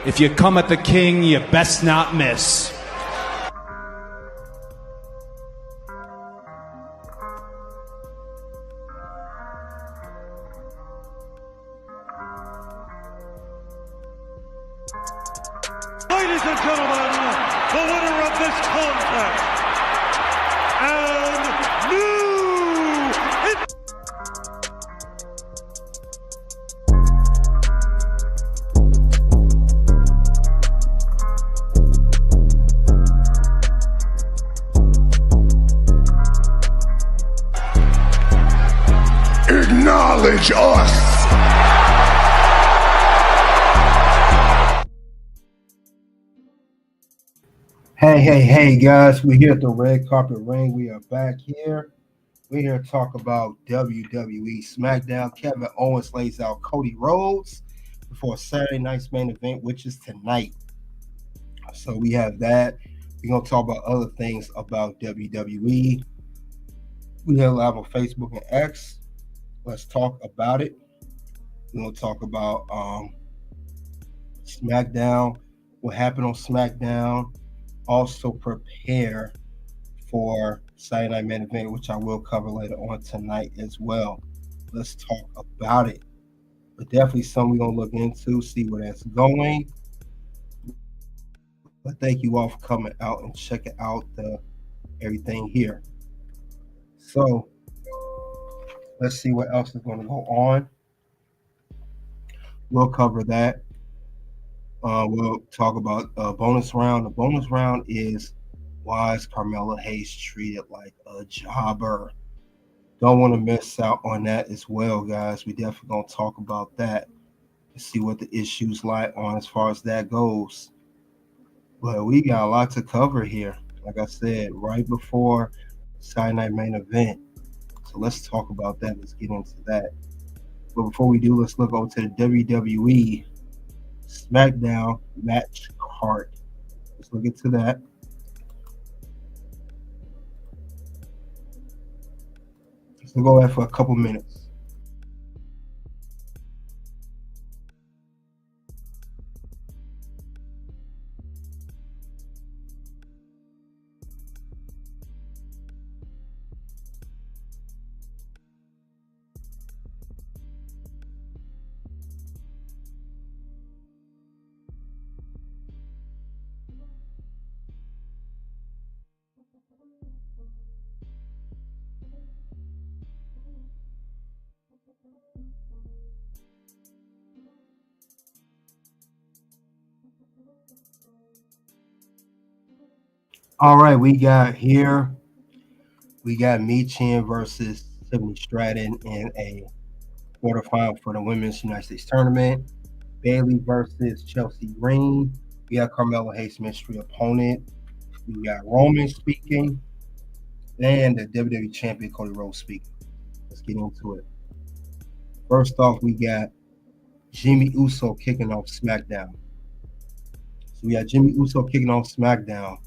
If you come at the king, you best not miss. Ladies and gentlemen, the winner of this contest, and acknowledge us. Hey, guys, we're here at the Red Carpet Ring. We are back here. We're here to talk about WWE SmackDown. Kevin Owens lays out Cody Rhodes before Saturday night's main event, which is tonight. So we have that. We're going to talk about other things about WWE. We have live on Facebook and X. Let's talk about it. We're going to talk about SmackDown, what happened on SmackDown. Also prepare for Saturday Night Main Event, which I will cover later on tonight as well. Let's talk about it. But definitely something we're going to look into, see where that's going. But thank you all for coming out and checking out everything here. So let's see what else is going to go on. We'll cover that. We'll talk about bonus round. The bonus round is, why is Carmelo Hayes treated like a jobber? Don't want to miss out on that as well, guys. We definitely going to talk about that and see what the issues lie on as far as that goes. But we got a lot to cover here. Like I said, right before Saturday Night Main Event. So let's talk about that. Let's get into that. But before we do, let's look over to the WWE SmackDown match card. Let's look into that. Let's go ahead for a couple minutes. All right, we got Michin versus Tiffany Stratton in a quarterfinal for the Women's United States Tournament. Bayley versus Chelsea Green. We got Carmelo Hayes mystery opponent. We got Roman speaking. And the WWE Champion Cody Rhodes speaking. Let's get into it. First off, we got Jimmy Uso kicking off SmackDown. So we got Jimmy Uso kicking off SmackDown.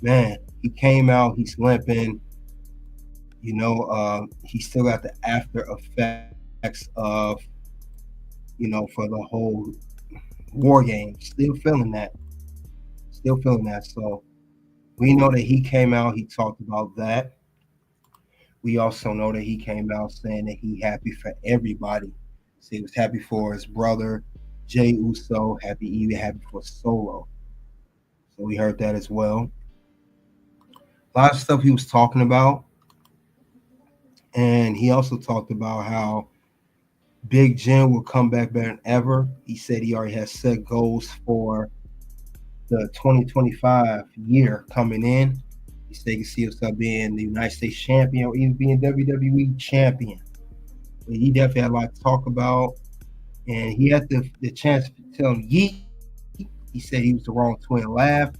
Man, he came out, he's limping. He still got the after effects of, for the whole War Games. Still feeling that. So we know that he came out, he talked about that. We also know that he came out saying that he happy for everybody. So he was happy for his brother, Jey Uso, happy for Solo. So we heard that as well. A lot of stuff he was talking about. And he also talked about how Big Jim will come back better than ever. He said he already has set goals for the 2025 year coming in. He said he can see himself being the United States champion or even being WWE champion. But he definitely had a lot to talk about. And he had the chance to tell him yeet. He said he was the wrong twin laugh.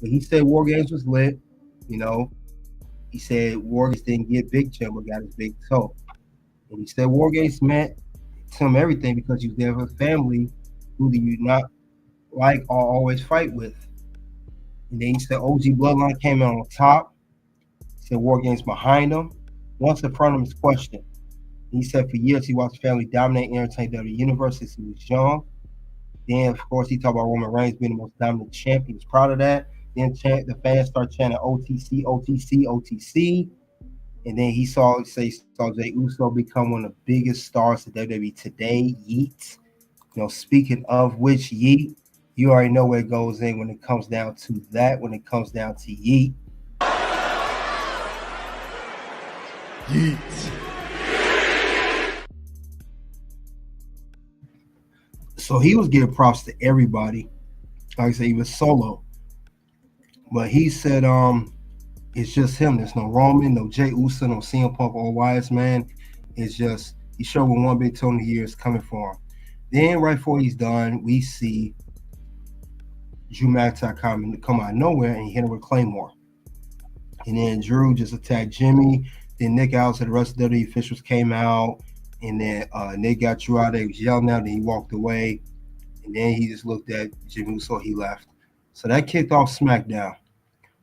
But he said War Games was lit. He said War Games didn't get Big Jim, but got his big toe. And he said War Games meant to him everything because he was there for family who do you not like or always fight with. And then he said OG Bloodline came in on top. He said War Games behind him. Once in front of him is questioned. He said for years he watched family dominate and entertain WWE Universe since he was young. Then, of course, he talked about Roman Reigns being the most dominant champ. He was proud of that. Then the fans start chanting OTC, OTC, OTC. And then he saw Jey Uso become one of the biggest stars of WWE today. Yeet. Speaking of which, Yeet, you already know where it goes in when it comes down to that. When it comes down to Yeet. Yeet. So he was giving props to everybody. Like I said, even Solo. But he said, it's just him. There's no Roman, no Jey Uso, no CM Punk or Wise Man. It's just he showed what one big Tony here is coming for him. Then right before he's done, we see Drew McIntyre come out of nowhere and he hit him with Claymore. And then Drew just attacked Jimmy. Then Nick Aldis and the rest of the WWE officials came out. And then Nick got Drew out there. He was yelling out. Then he walked away. And then he just looked at Jimmy Uso. He left. So that kicked off SmackDown.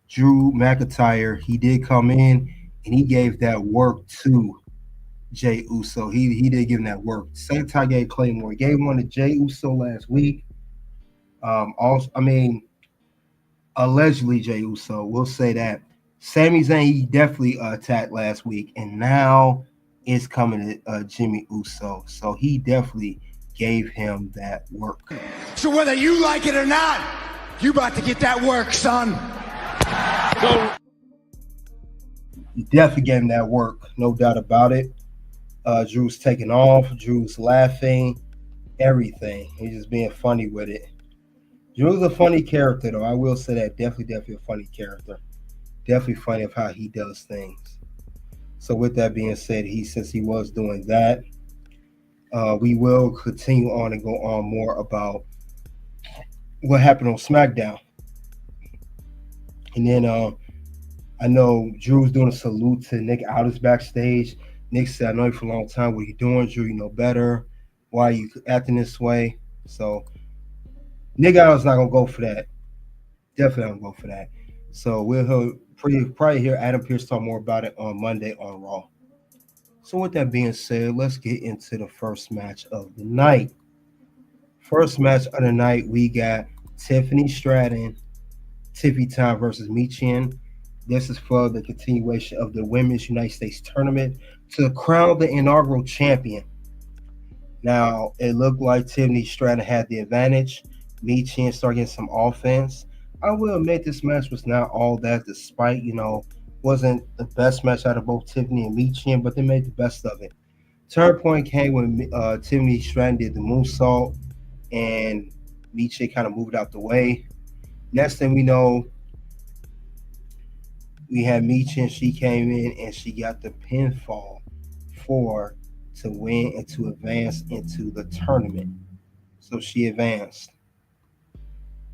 Drew McIntyre, he did come in and he gave that work to Jey Uso. He did give him that work. Same time gave Claymore. He gave one to Jey Uso last week. Allegedly Jey Uso. We'll say that. Sami Zayn, he definitely attacked last week. And now it's coming to Jimmy Uso. So he definitely gave him that work. So whether you like it or not, you about to get that work, son. He definitely gave him that work, no doubt about it. Drew's taking off. Drew's laughing, everything. He's just being funny with it. Drew's a funny character, though. I will say that. Definitely a funny character. Definitely funny of how he does things. So with that being said, since he was doing that, we will continue on and go on more about what happened on SmackDown. And then I know Drew's doing a salute to Nick Aldis backstage. Nick said, I know you for a long time. What are you doing, Drew? You know better. Why are you acting this way? So Nick Aldis not going to go for that. Definitely not going to go for that. So we'll probably hear Adam Pearce talk more about it on Monday on Raw. So with that being said, let's get into the first match of the night. First match of the night, we got Tiffany Stratton, Tiffy Time versus Michin. This is for the continuation of the Women's United States Tournament to crown the inaugural champion. Now, it looked like Tiffany Stratton had the advantage. Michin started getting some offense. I will admit this match was not all that, despite, wasn't the best match out of both Tiffany and Michin, but they made the best of it. Turn point came when Tiffany Stratton did the moonsault, and Michin kind of moved out the way. Next thing we know, we had Michin. She came in and she got the pinfall to win and to advance into the tournament. So she advanced.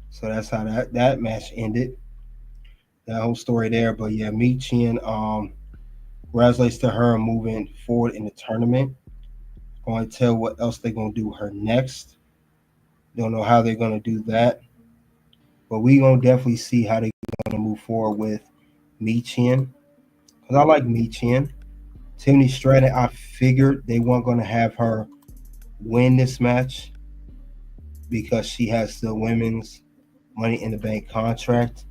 So that's how that match ended. That whole story there. But yeah, Michin, congratulations to her moving forward in the tournament. Going to tell what else they're going to do her next. Don't know how they're going to do that. But we're going to definitely see how they're going to move forward with Michin. Because I like Michin. Tiffany Stratton, I figured they weren't going to have her win this match because she has the women's Money in the Bank contract.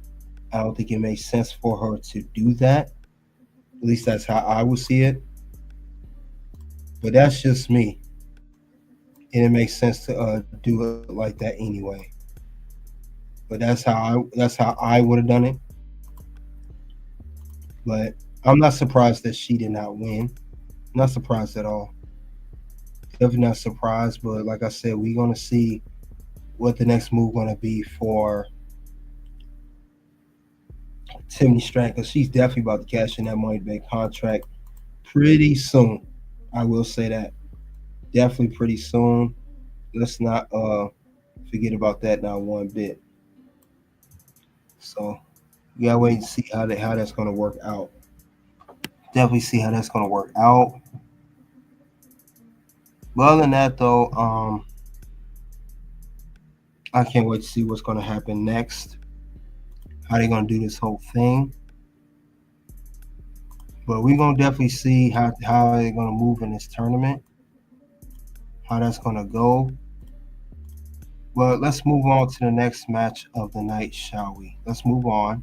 I don't think it makes sense for her to do that. At least that's how I would see it. But that's just me. And it makes sense to do it like that anyway. But that's how I would have done it. But I'm not surprised that she did not win. Not surprised at all. Definitely not surprised. But like I said, we're going to see what the next move going to be for Tiffany Stratton, because she's definitely about to cash in that Money in the Bank contract pretty soon. I will say that. Definitely pretty soon. Let's not forget about that now one bit. So we gotta wait and see how that's going to work out. Definitely see how that's going to work out. But other than that, though, I can't wait to see what's going to happen next. How they're going to do this whole thing. But we're going to definitely see how they're going to move in this tournament. How that's going to go. But let's move on to the next match of the night, shall we? Let's move on.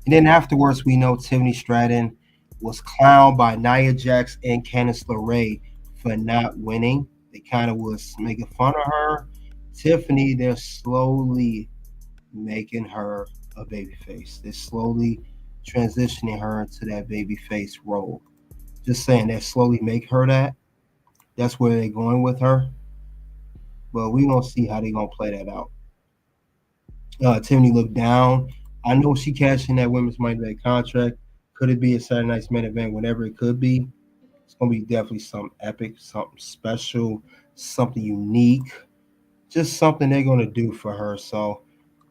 And then afterwards, we know Tiffany Stratton was clowned by Nia Jax and Candice LeRae for not winning. They kind of was making fun of her. Tiffany, they're slowly making her a babyface. They're slowly transitioning her into that babyface role. Just saying, they slowly make her that. That's where they're going with her. But we gonna see how they gonna play that out. Tiffany looked down. I know she cashed in that women's money back contract. Could it be a Saturday night's main event? Whatever it could be, it's gonna be definitely something epic, something special, something unique, just something they're gonna do for her. So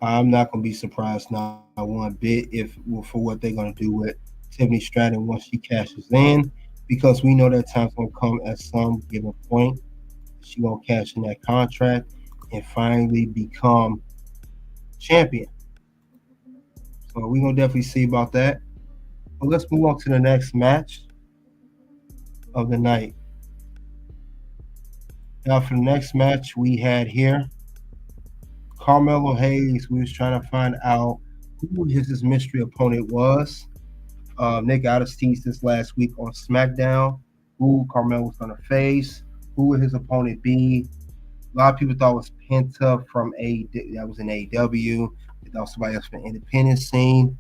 I'm not gonna be surprised not one bit if for what they're gonna do with Tiffany Stratton once she cashes in, because we know that time's gonna come at some given point. She gonna cash in that contract and finally become champion. So we're gonna definitely see about that. But let's move on to the next match of the night. Now for the next match we had here, Carmelo Hayes. We was trying to find out who his mystery opponent was. Nick Aldis teased this last week on SmackDown. Who Carmelo was gonna face? Who would his opponent be? A lot of people thought it was Penta from that was in AEW. They thought somebody else from the independent scene.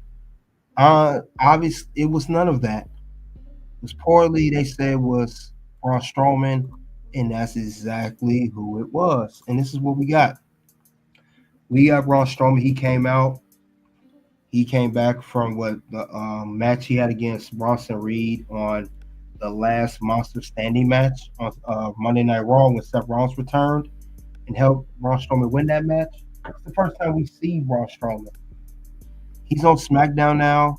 Obviously, it was none of that. It was poorly. They said it was Braun Strowman, and that's exactly who it was. And this is what we got. We got Braun Strowman. He came out. He came back from what the match he had against Bronson Reed on the last Monster Standing match on Monday Night Raw when Seth Rollins returned and helped Braun Strowman win that match. It's the first time we see Braun Strowman. He's on SmackDown now.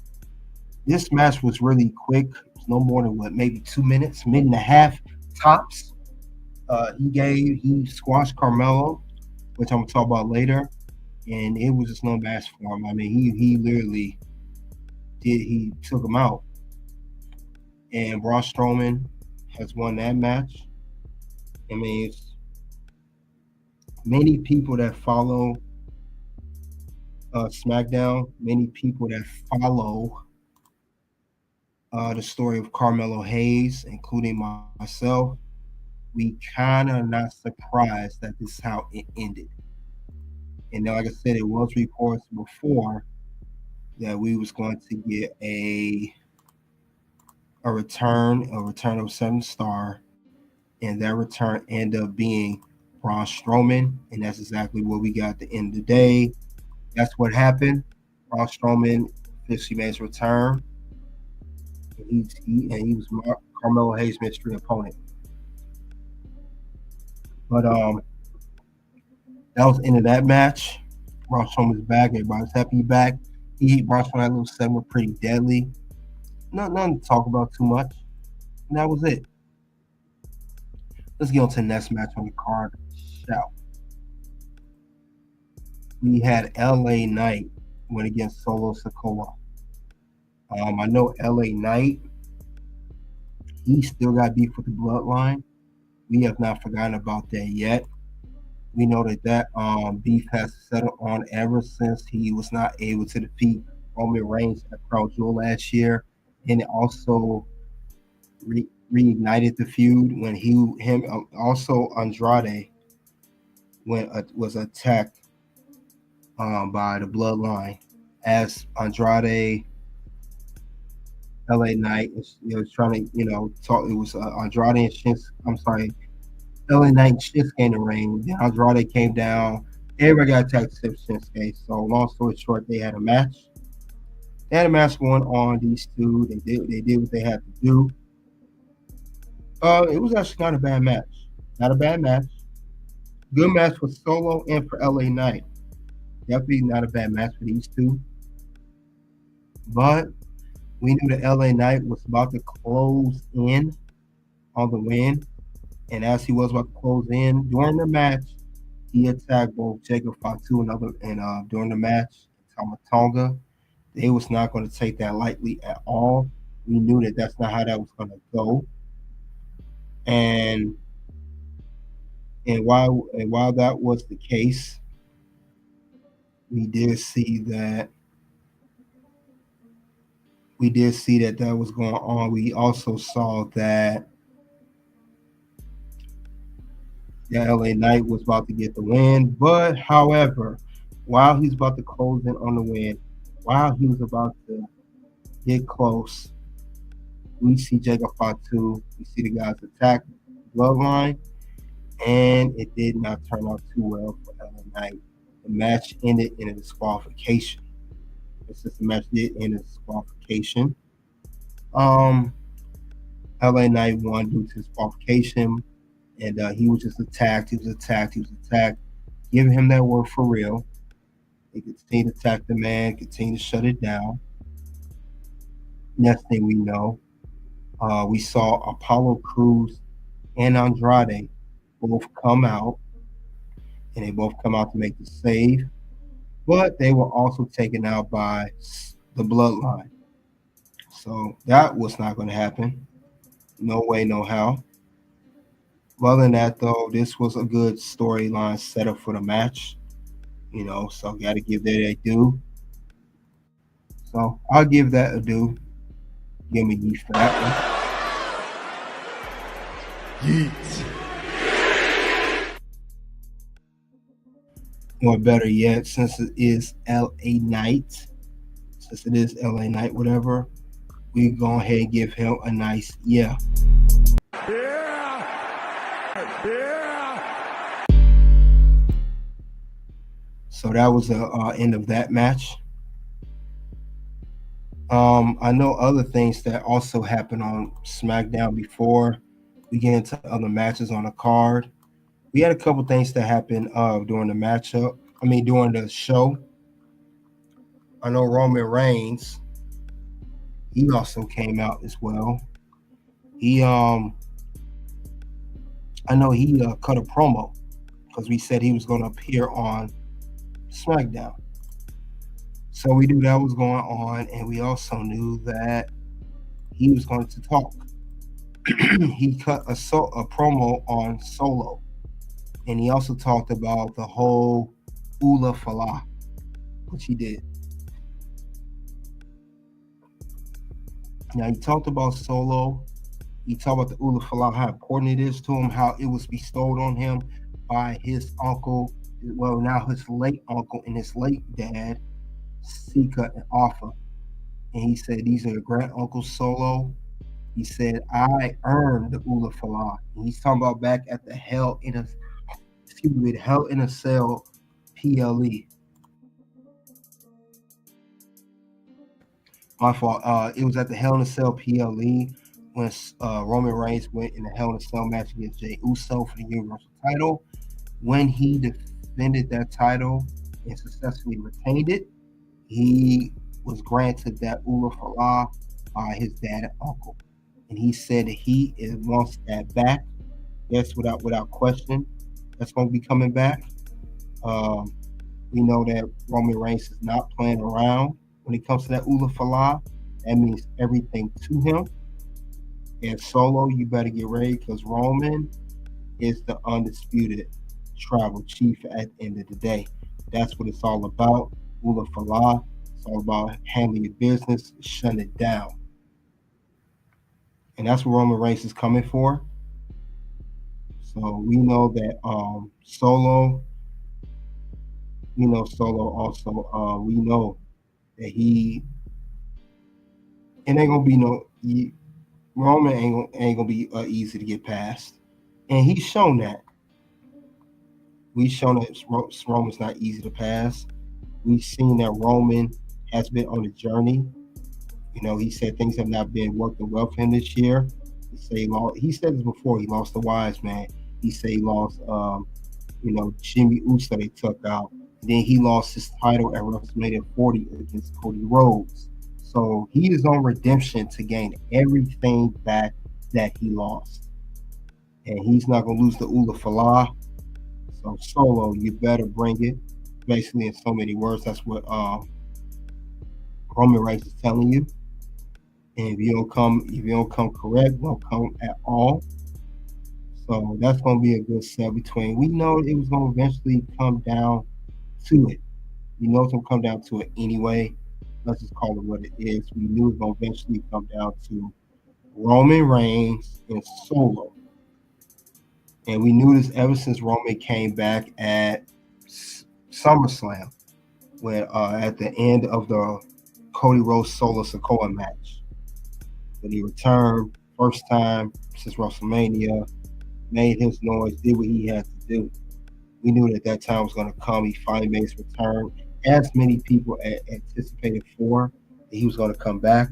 This match was really quick. It was no more than maybe 2 minutes, minute and a half tops. He squashed Carmelo, which I'm gonna talk about later, and it was just no match for him. I mean, he literally he took him out. And Braun Strowman has won that match. I mean, it's many people that follow SmackDown, many people that follow the story of Carmelo Hayes, including myself, we kind of not surprised that this is how it ended. And like I said, it was reports before that we was going to get a return of 7 Star, and that return ended up being Braun Strowman, and that's exactly what we got at the end of the day. That's what happened. Braun Strowman officially made his return. He was Carmelo Hayes' mystery opponent. But that was the end of that match. Braun Strowman's back. Everybody's happy back. He hit Braun Strowman at little segment pretty deadly. Nothing to talk about too much. And that was it. Let's get on to the next match on the card. Shall we had LA Knight went against Solo Sikoa. I know LA Knight, he still got beef with the bloodline. We have not forgotten about that yet. We know that beef has settled on ever since he was not able to defeat Roman Reigns at Crown Jewel last year, and it also reignited the feud when also Andrade was attacked by the bloodline as Andrade. LA Knight was trying to, talk. It was Andrade and Shinsuke. I'm sorry, LA Knight and Shinsuke in the ring. Then Andrade came down. Everybody got attacked except Shinsuke. So long story short, they had a match. They had a match going on. These two, they did what they had to do. It was actually not a bad match. Not a bad match. Good match for Solo and for LA Knight. Definitely not a bad match for these two. But we knew that LA Knight was about to close in on the win. And as he was about to close in during the match, he attacked both Jacob Fatu and during the match, Tama Tonga. They was not going to take that lightly at all. We knew that that's not how that was going to go. And And while that was the case, we did see that that was going on. We also saw that the LA Knight was about to get the win, but however, while he's about to close in on the win, while he was about to get close, we see Jacob Fatu, we see the guys attack Bloodline, and it did not turn out too well for LA Knight. The match ended in a disqualification. Since the match did end in a disqualification, LA Knight won due to disqualification, and he was just attacked. He was attacked. Giving him that word for real. They continue to attack the man, continue to shut it down. Next thing we know, we saw Apollo Crews and Andrade both come out, and they both come out to make the save, but they were also taken out by the Bloodline. So that was not going to happen. No way, no how. Other than that, though, this was a good storyline setup for the match. So got to give that a due. So I'll give that a due. Give me yeet for that one. Yeet. Or better yet, since it is LA Knight, whatever, we go ahead and give him a nice yeah. So that was the end of that match. I know other things that also happened on SmackDown before we get into other matches on the card. We had a couple things that happened during the show. I know Roman Reigns, he also came out as well. I know he cut a promo because we said he was going to appear on SmackDown. So we knew that was going on, and we also knew that he was going to talk. He cut a promo on Solo, and he also talked about the whole Ula Falah, which he did. Now, he talked about Solo. He talked about the Ula Falah, how important it is to him, how it was bestowed on him by his uncle, well, now his late uncle and his late dad, Sika and Alpha. And he said, these are the grand uncle Solo. He said, I earned the Ula Falah. And he's talking about back at the Hell in a Cell PLE. My fault. It was at the Hell in a Cell PLE when Roman Reigns went in the Hell in a Cell match against Jey Uso for the Universal title. When he defended that title and successfully retained it, he was granted that Ula Falah by his dad and uncle. And he said that he wants that back. Yes, without question, that's going to be coming back. We know that Roman Reigns is not playing around when it comes to that Ula Falah. That means everything to him. And Solo, you better get ready because Roman is the undisputed tribal chief at the end of the day. That's what it's all about. Ula Falah. It's all about handling your business, shutting it down. And that's what Roman Reigns is coming for. So we know that Solo also, we know that it ain't gonna be Roman ain't gonna be easy to get past, and he's shown that. We've shown that Roman's not easy to pass. We've seen that Roman has been on a journey. He said things have not been working well for him this year. He said this before. He lost the wise man. He said he lost, Jimmy Uso they took out. And then he lost his title at WrestleMania 40 against Cody Rhodes. So he is on redemption to gain everything back that he lost. And he's not going to lose the Ula Falah. So Solo, you better bring it. Basically, in so many words, that's what Roman Reigns is telling you. And if you don't come correct, don't come at all. So that's going to be a good set between. We know it was going to eventually come down to it. We know it's going to come down to it anyway. Let's just call it what it is. We knew it was going to eventually come down to Roman Reigns and Solo. And we knew this ever since Roman came back at SummerSlam, when at the end of the Cody Rhodes Solo Sikoa match. When he returned, first time since WrestleMania, made his noise, did what he had to do. We knew that time was going to come. He finally made his return, as many people anticipated for, that he was going to come back.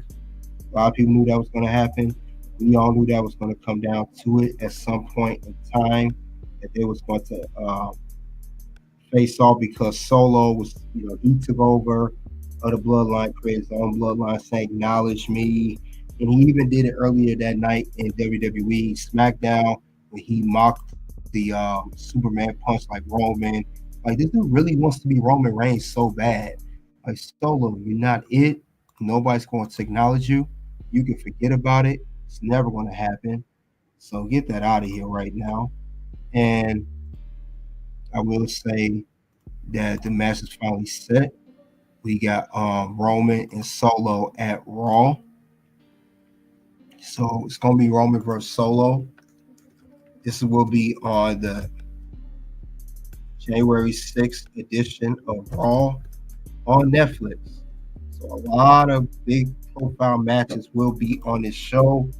A lot of people knew that was going to happen. We all knew that was going to come down to it at some point in time, that they was going to face off, because Solo was, he took over of the bloodline, created his own bloodline, saying, acknowledge me. And he even did it earlier that night in WWE SmackDown, when he mocked the Superman punch like Roman. Like, this dude really wants to be Roman Reigns so bad. Like, Solo, you're not it. Nobody's going to acknowledge you. You can forget about it. It's never going to happen. So get that out of here right now. And I will say that the match is finally set. We got Roman and Solo at Raw. So it's going to be Roman versus Solo. This will be on the January 6th edition of Raw on Netflix. So a lot of big profile matches will be on this show,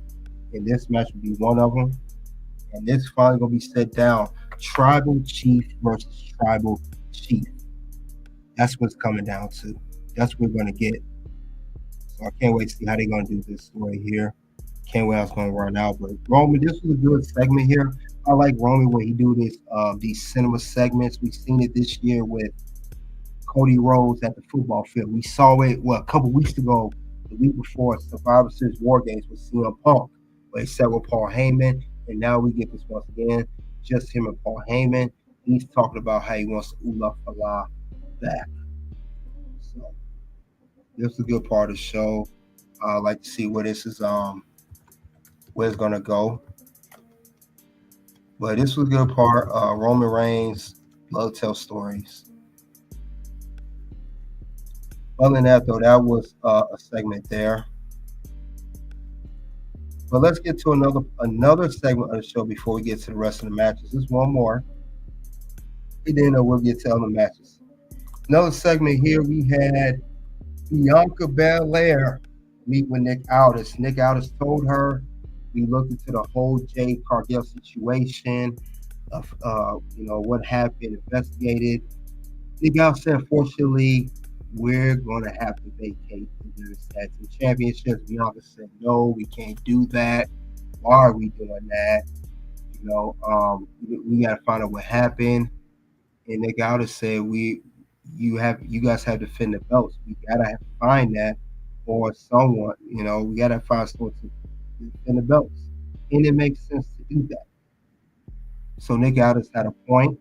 and this match will be one of them. And this finally going to be set down. Tribal Chief versus Tribal Chief. That's what's coming down to. That's what we're going to get. So I can't wait to see how they're going to do this right here. Can't wait how it's going to run out. But Roman, this was a good segment here. I like Roman when he do this these cinema segments. We've seen it this year with Cody Rhodes at the football field. We saw it, a couple weeks ago, the week before, Survivor Series War Games with CM Punk, where he said with Paul Heyman. And now we get this once again, just him and Paul Heyman. He's talking about how he wants Ula Fala back. So this is a good part of the show. I like to see where this is where it's gonna go. But this was a good part. Roman Reigns love to tell stories. Other than that, though, that was a segment there. But let's get to another segment of the show before we get to the rest of the matches. There's one more. And then we'll get to other matches. Another segment here, we had Bianca Belair meet with Nick Aldis. Nick Aldis told her, we looked into the whole Jade Cargill situation of what happened, investigated. Nick Aldis said, unfortunately, we're going to have to vacate the tag team championships. Bianca said, no, we can't do that. Why are we doing that? We got to find out what happened. And Nick Aldis said, you guys have to defend the belts. We got to find that, or someone, we got to find someone to defend the belts. And it makes sense to do that. So Nick Aldis had a point.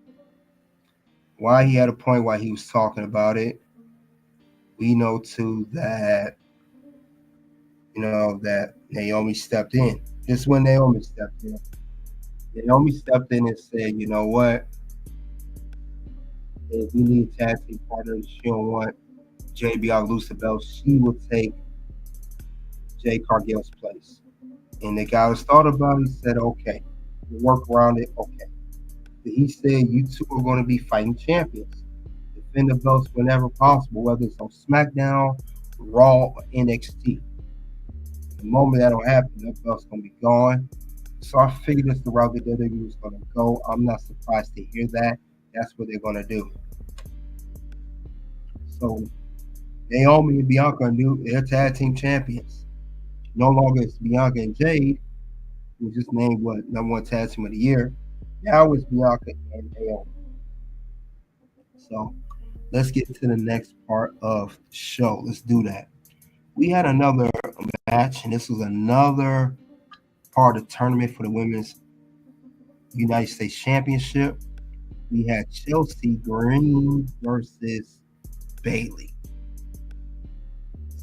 Why he had a point, why he was talking about it. We know too that, that Naomi stepped in. This is when Naomi stepped in. Naomi stepped in and said, you know what? If we need tag team partners, she don't want JBL to lose the belt. She will take Jade Cargill's place. And the guy was thought about it, said, okay, we'll work around it, okay. But he said, you two are going to be fighting champions. Defend the belts whenever possible, whether it's on SmackDown, Raw, or NXT. The moment that don't happen, that belt's going to be gone. So I figured that's the route that WWE was going to go. I'm not surprised to hear that. That's what they're going to do. So Naomi and Bianca are they're tag team champions. No longer it's Bianca and Jade, who just named number one tag team of the year. Now it's Bianca and Naomi. So let's get to the next part of the show. Let's do that. We had another match, and this was another part of the tournament for the Women's United States Championship. We had Chelsea Green versus Bayley.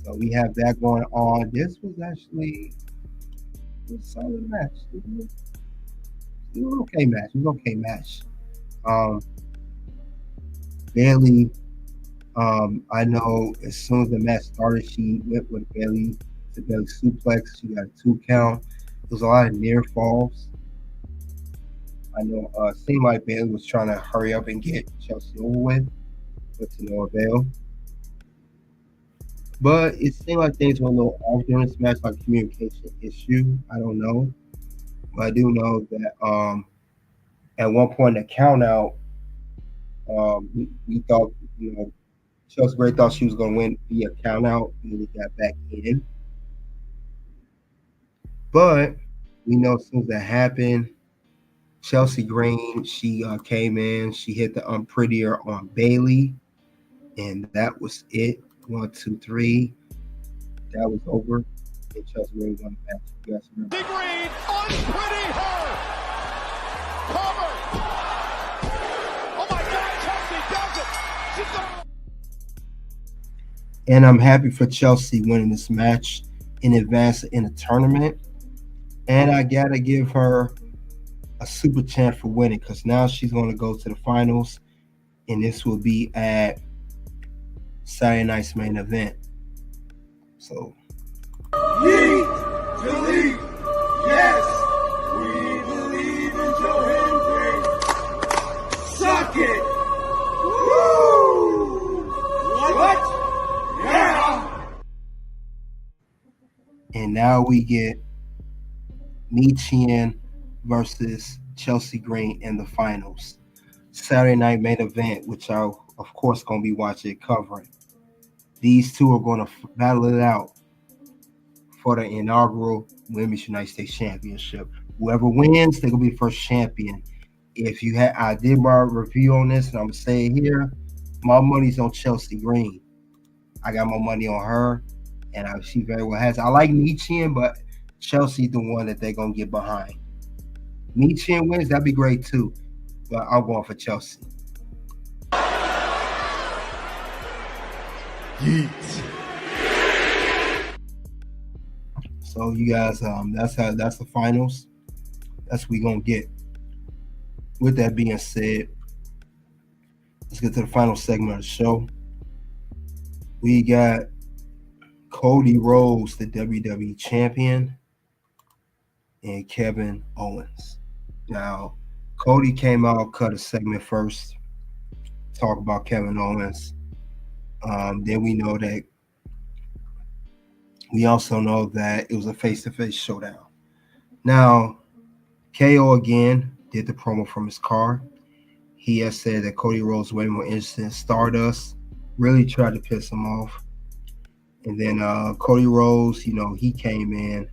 So we have that going on. This was actually a solid match. It was an okay match. It was an okay match. Bayley, I know as soon as the match started, she went with Bayley to Bayley suplex. She got a 2 count. There was a lot of near falls. I know it seemed like Bayley was trying to hurry up and get Chelsea over with, but to no avail. But it seemed like things were a little off during this match, like communication issue. I don't know. But I do know that at one point in the count out, we thought, Chelsea Gray thought she was going to win via count out, and then he got back in. But we know as soon as that happened, Chelsea Green, she came in, she hit the unprettier on Bayley, and that was it. 1, 2, 3. That was over. And Chelsea Green won the match. You guys remember? Green, unpretty her! Cover! Oh my God, Chelsea does it! She's gonna... And I'm happy for Chelsea winning this match in advance in the tournament. And I got to give her a super chance for winning because now she's going to go to the finals. And this will be at Saturday night's main event. So. Yeet, delete, yes, we believe in Joe Hendry. Suck it. Woo! What? Yeah. And now we get Michin versus Chelsea Green in the finals. Saturday night main event, which I'll, of course, going to be watching covering. These two are going to battle it out for the inaugural Women's United States Championship. Whoever wins, they're going to be the first champion. If you had, I did my review on this, and I'm going to say it here. My money's on Chelsea Green. I got my money on her, and she very well has. I like Michin, but Chelsea's the one that they're going to get behind. Michin wins, that'd be great too, but I'm going for Chelsea. Yeet. So you guys, that's the finals. That's what we gonna get. With that being said, let's get to the final segment of the show. We got Cody Rhodes, the WWE champion, and Kevin Owens. Now, Cody came out, cut a segment first, talk about Kevin Owens. Then we also know that it was a face-to-face showdown. Now, KO again did the promo from his car. He has said that Cody Rhodes way more interested in Stardust. Really tried to piss him off. And then Cody Rhodes, he came in.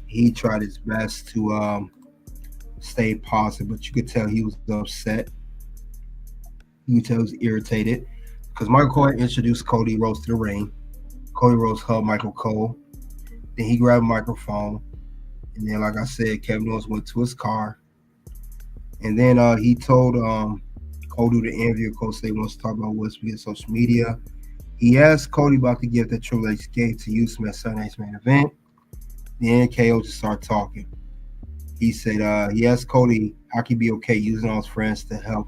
He tried his best to stay positive, but you could tell he was upset. You could tell he was irritated because Michael Cole introduced Cody Rhodes to the ring. Cody Rhodes hugged Michael Cole. Then he grabbed a microphone. And then, like I said, Kevin Owens went to his car. And then he told Cody to interview. Cody said he wants to talk about what's via social media. He asked Cody about the gift that Triple H gave to use him at Sunday's main event. Then KO just started talking. He said he asked Cody how he be okay using all his friends to help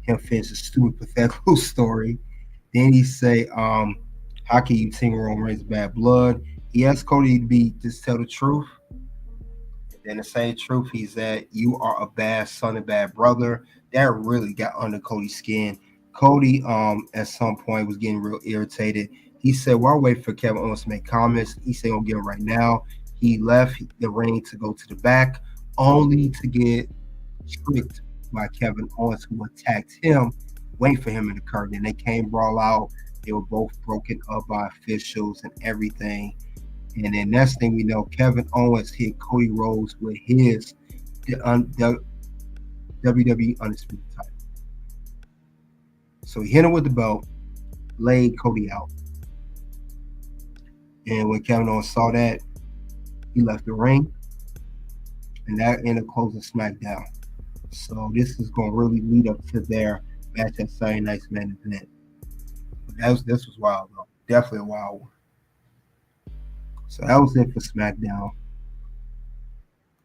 him finish a stupid, pathetic story. Then he say, how can you think Roman Reigns bad blood? He asked Cody to just tell the truth. And then the same truth, he said, you are a bad son and bad brother. That really got under Cody's skin. Cody, at some point, was getting real irritated. He said, while well, waiting for Kevin Owens to make comments, he said, I'll get him right now. He left the ring to go to the back, only to get tricked by Kevin Owens, who attacked him, waiting for him in the curtain. And they came brawl out. They were both broken up by officials and everything. And then next thing we know, Kevin Owens hit Cody Rhodes with his WWE Undisputed title. So he hit him with the belt, laid Cody out. And when Kevin Owens saw that, he left the ring. And that ended up closing SmackDown. So this is going to really lead up to their match at Saturday night's main event. But this was wild, though. Definitely a wild one. So that was it for SmackDown.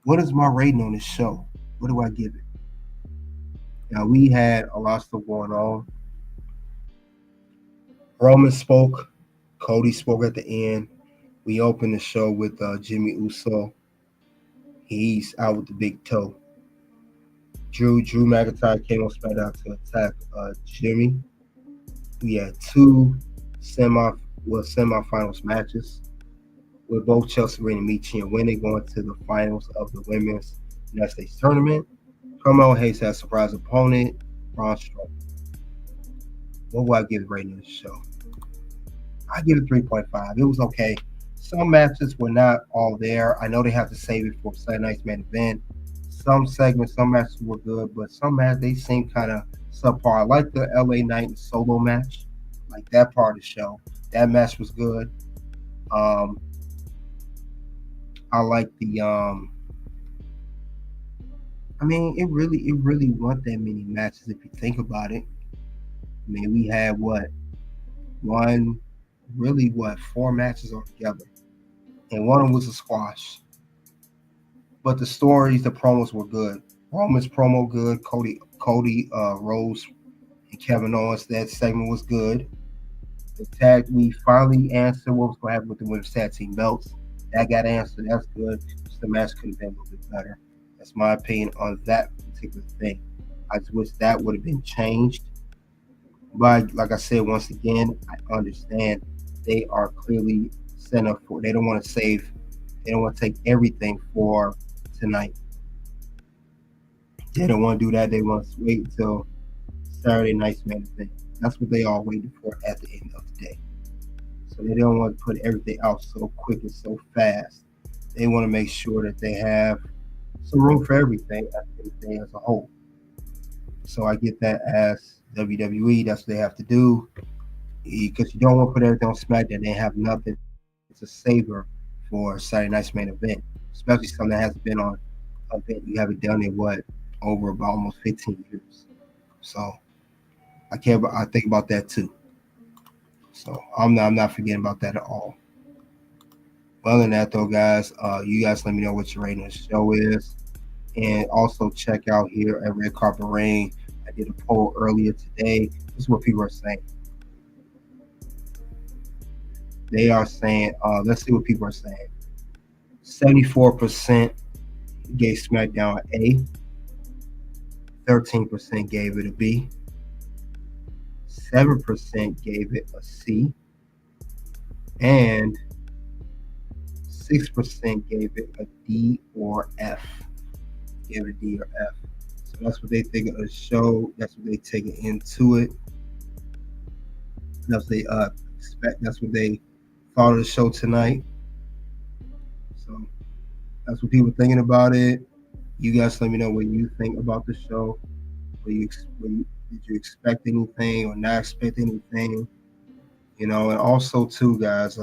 What is my rating on this show? What do I give it? Now, we had a lot of stuff going on. Roman spoke. Cody spoke at the end. We opened the show with Jimmy Uso. He's out with the big toe. Drew McIntyre came on SmackDown to attack Jimmy. We had two semifinals matches with both Chelsea Green and Michin winning, going to the finals of the Women's United States Tournament. Carmelo Hayes had a surprise opponent, Braun Strowman. What will I give rating this show? I give it 3.5. It was okay. Some matches were not all there. I know they have to save it for Saturday night's main event. Some segments, some matches were good, but some matches, they seem kind of subpar. I like the LA Knight solo match, like that part of the show. That match was good. I like the I mean, it really wasn't that many matches if you think about it. I mean, we had four matches altogether, and one of them was a squash. But the stories, the promos were good. Roman's promo good. Cody Rhodes and Kevin Owens, that segment was good. The tag, we finally answered what was going to happen with the women's tag team belts. That got answered. That's good. Just the match could have been a little bit better. That's my opinion on that particular thing. I just wish that would have been changed. But like I said, once again, I understand they are clearly set up for. They don't want to take everything for tonight. They don't want to do that. They want to wait until Saturday night's main event. That's what they are waiting for at the end of the day. So they don't want to put everything out so quick and so fast. They want to make sure that they have some room for everything at the end of the day as a whole. So I get that as WWE. That's what they have to do, because you don't want to put everything on SmackDown. They have nothing to savor for Saturday night's main event, especially something that hasn't been on a event. You haven't done it over about almost 15 years. So I think about that too. So I'm not forgetting about that at all. Other than that, though, guys, you guys let me know what your rating of the show is, and also check out here at Red Carpet Rain. I did a poll earlier today. This is what people are saying. They are saying, let's see what people are saying. 74% gave SmackDown an A. 13% gave it a B. 7% gave it a C. And 6% gave it a D or F. Gave it a D or F. So that's what they think of the show. That's what they take into it. That's what they expect. That's what they thought of the show tonight. So that's what people are thinking about it. You guys let me know what you think about the show. Did you expect anything or not expect anything? And also too, guys,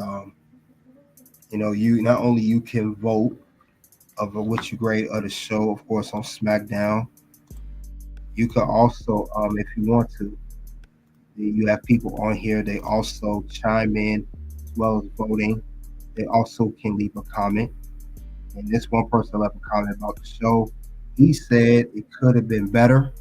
you not only you can vote of what you grade of the show, of course, on SmackDown. You can also, if you want to, you have people on here. They also chime in as well as voting. They also can leave a comment. And this one person left a comment about the show. He said it could have been better.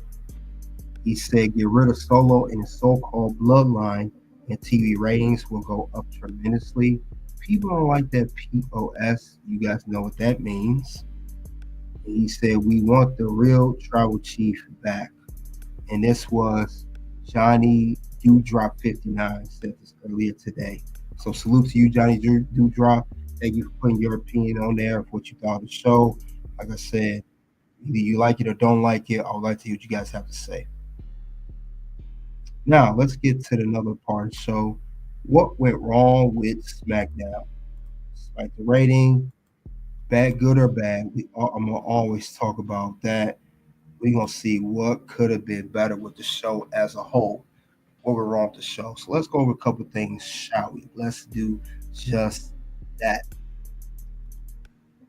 He said get rid of Solo and his so-called bloodline, and TV ratings will go up tremendously. People don't like that POS. You guys know what that means. And he said we want the real tribal chief back. And this was Johnny Dewdrop 59 said this earlier today. So salute to you, Johnny Dewdrop. Thank you for putting your opinion on there of what you thought of the show. Like I said, either you like it or don't like it. I would like to hear what you guys have to say. Now, let's get to another part of the show. What went wrong with SmackDown? Like the rating, bad, good, or bad. I'm going to always talk about that. We're going to see what could have been better with the show as a whole. What went wrong with the show. So let's go over a couple of things, shall we? Let's do just that.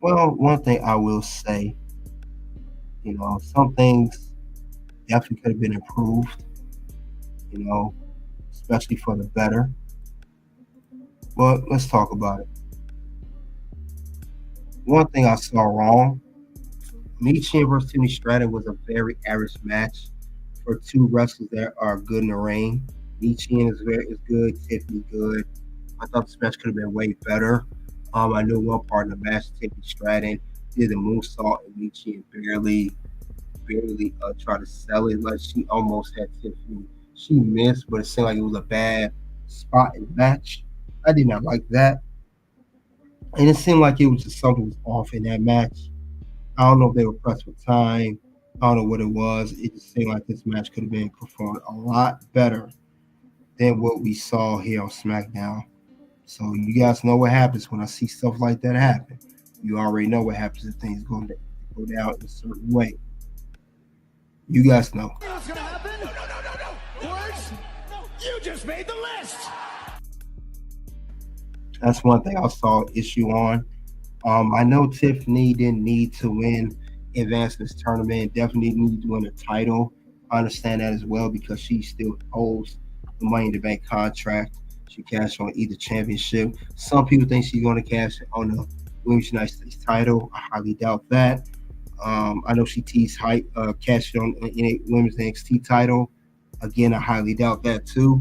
Well, one thing I will say, some things definitely could have been improved, especially for the better. But let's talk about it. One thing I saw wrong, Michin versus Tiffany Stratton was a very average match for two wrestlers that are good in the ring. Michin is good, Tiffany good. I thought this match could have been way better. I knew one part of the match, Tiffany Stratton did the moonsault, and Michin barely tried to sell it. Like she almost had Tiffany. She missed, but it seemed like it was a bad spot in the match. I did not like that, and it seemed like it was just something was off in that match. I don't know if they were pressed for time. I don't know what it was. It just seemed like this match could have been performed a lot better than what we saw here on SmackDown. So you guys know what happens when I see stuff like that happen. You already know what happens if things go down in a certain way. You guys know. What's gonna happen? No. Words? No. You just made the list. That's one thing I saw issue on. I know Tiffany didn't need to win advance this tournament. Definitely need to win a title. I understand that as well because she still holds the Money in the Bank contract. She cashed on either championship. Some people think she's going to cash on the Women's United States title. I highly doubt that. I know she teased cashed on the Women's NXT title. Again, I highly doubt that too.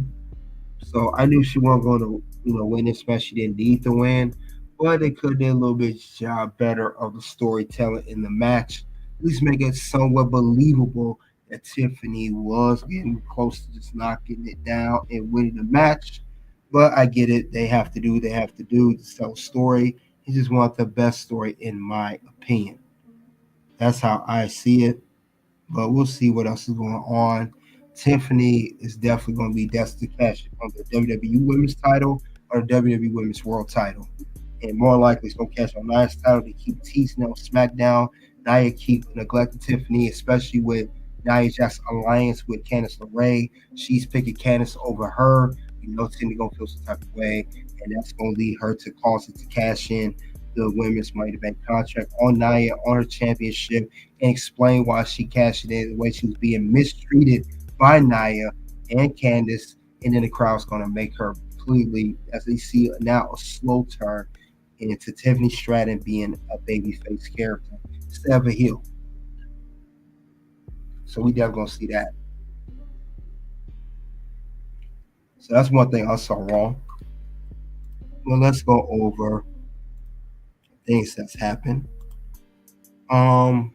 So I knew she wasn't going to, win this match. She didn't need to win, but they could have done a little bit job better of the storytelling in the match. At least make it somewhat believable that Tiffany was getting close to just knocking it down and winning the match. But I get it. They have to do to sell a story. He just want the best story in my opinion. That's how I see it. But we'll see what else is going on. Tiffany is definitely going to be destined to cash on the WWE Women's title or the WWE Women's World title. And more likely it's going to cash on Nia's title to keep teasing on SmackDown. Nia keep neglecting Tiffany, especially with Nia Jax's alliance with Candice LeRae. She's picking Candice over her. Tiffany going to feel some type of way. And that's going to lead her to cause it to cash in the Women's Money in the Bank contract on Nia, on her championship, and explain why she cashed it in, the way she was being mistreated by Nia and Candice. And then the crowd's going to make her completely, as they see now, a slow turn into Tiffany Stratton being a babyface character instead of a heel. So we definitely going to see that. So that's one thing I saw wrong. Well, let's go over things that's happened. Another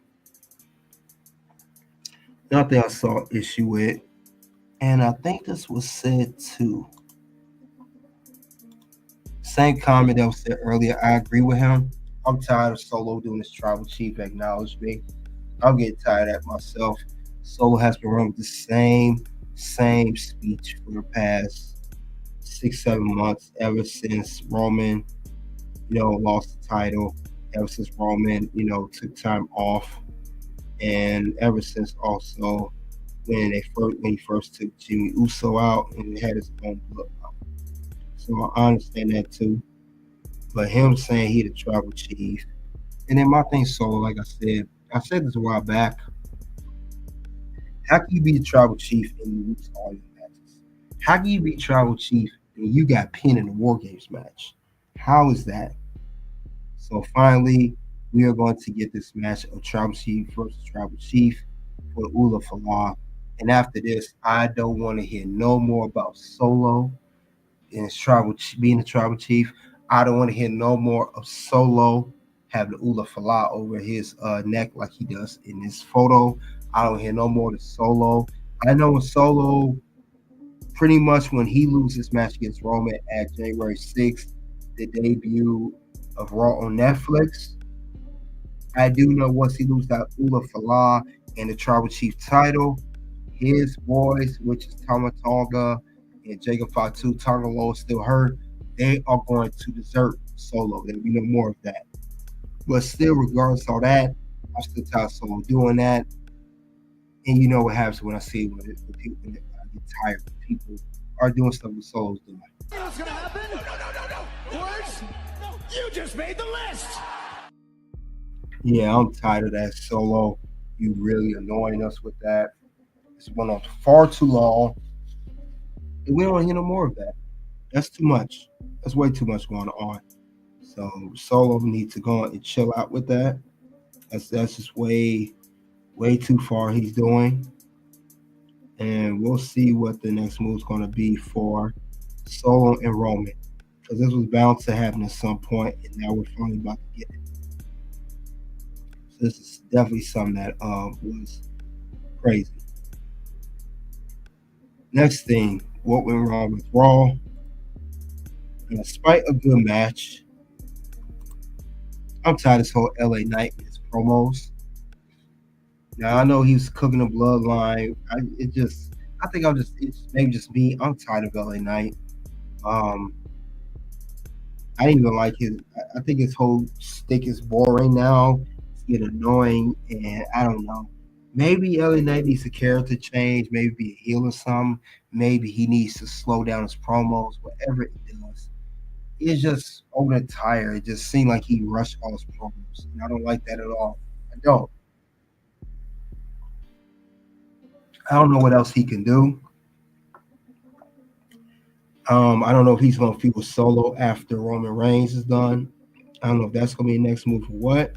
thing I saw issue with, and I think this was said too. Same comment that was said earlier. I agree with him. I'm tired of Solo doing this tribal chief acknowledge me. I'm getting tired of that myself. Solo has been running with the same speech for the past 6-7 months, ever since Roman, lost the title, ever since Roman, took time off, and ever since also when he first took Jimmy Uso out and had his own blood out. So I understand that too. But him saying he the tribal chief, and then my thing Solo, like I said this a while back. How can you be the tribal chief and you lose all your matches? How can you be tribal chief and you got pinned in the War Games match? How is that? So finally, we are going to get this match of Tribal Chief versus Tribal Chief for Ula Falah. And after this, I don't want to hear no more about Solo and being the Tribal Chief. I don't want to hear no more of Solo having Ula Falah over his neck like he does in this photo. I don't hear no more of Solo. I know when Solo, pretty much when he loses his match against Roman at January 6th, the debut of Raw on Netflix, I do know once he loses that Ula Falah and the Tribal Chief title, his boys, which is Tama Tonga and Jacob Fatu, Tonga Low is still hurt, they are going to desert Solo. There'll be no more of that. But still, regardless of all that, I'm still tired of Solo doing that. And you know what happens when I see when people get tired when people are doing stuff with Solo's doing. What's gonna happen? No. Words? No. You just made the list. Yeah, I'm tired of that, Solo. You really annoying us with that. It's went on far too long. And we don't hear no more of that. That's too much. That's way too much going on. So Solo needs to go and chill out with that. That's just way too far he's doing. And we'll see what the next move is going to be for Solo and Roman, because this was bound to happen at some point, and now we're finally about to get it. So this is definitely something that was crazy. Next thing, what went wrong with Raw? And despite a good match, I'm tired of this whole LA Knight with his promos. Now I know he was cooking the bloodline. I think it's maybe just me. I'm tired of LA Knight. I didn't even like his. I think his whole stick is boring now. It's getting annoying, and I don't know. Maybe LA Knight needs a character change. Maybe be a heel or something. Maybe he needs to slow down his promos. Whatever it does, it's just over the tire. It just seemed like he rushed all his promos, and I don't like that at all. I don't. I don't know what else he can do. I don't know if he's going to feud with Solo after Roman Reigns is done. I don't know if that's going to be the next move for what.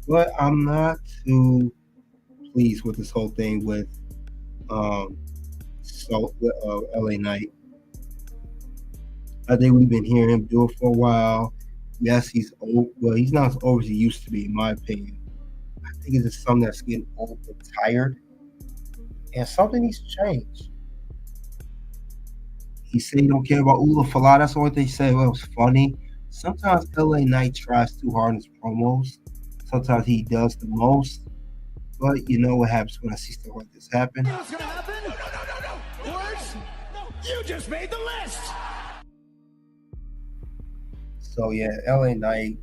But I'm not too pleased with this whole thing with LA Knight. I think we've been hearing him do it for a while. Yes, he's old. Well, he's not as old as he used to be, in my opinion. I think it's just something that's getting old and tired. And something needs to change. He said he don't care about Ula Fala. That's the only thing he said. Well, it was funny. Sometimes LA Knight tries too hard in his promos. Sometimes he does the most. But you know what happens when I see stuff like this happen? You know what's gonna happen? No. Words? No. You just made the list. So yeah, LA Knight,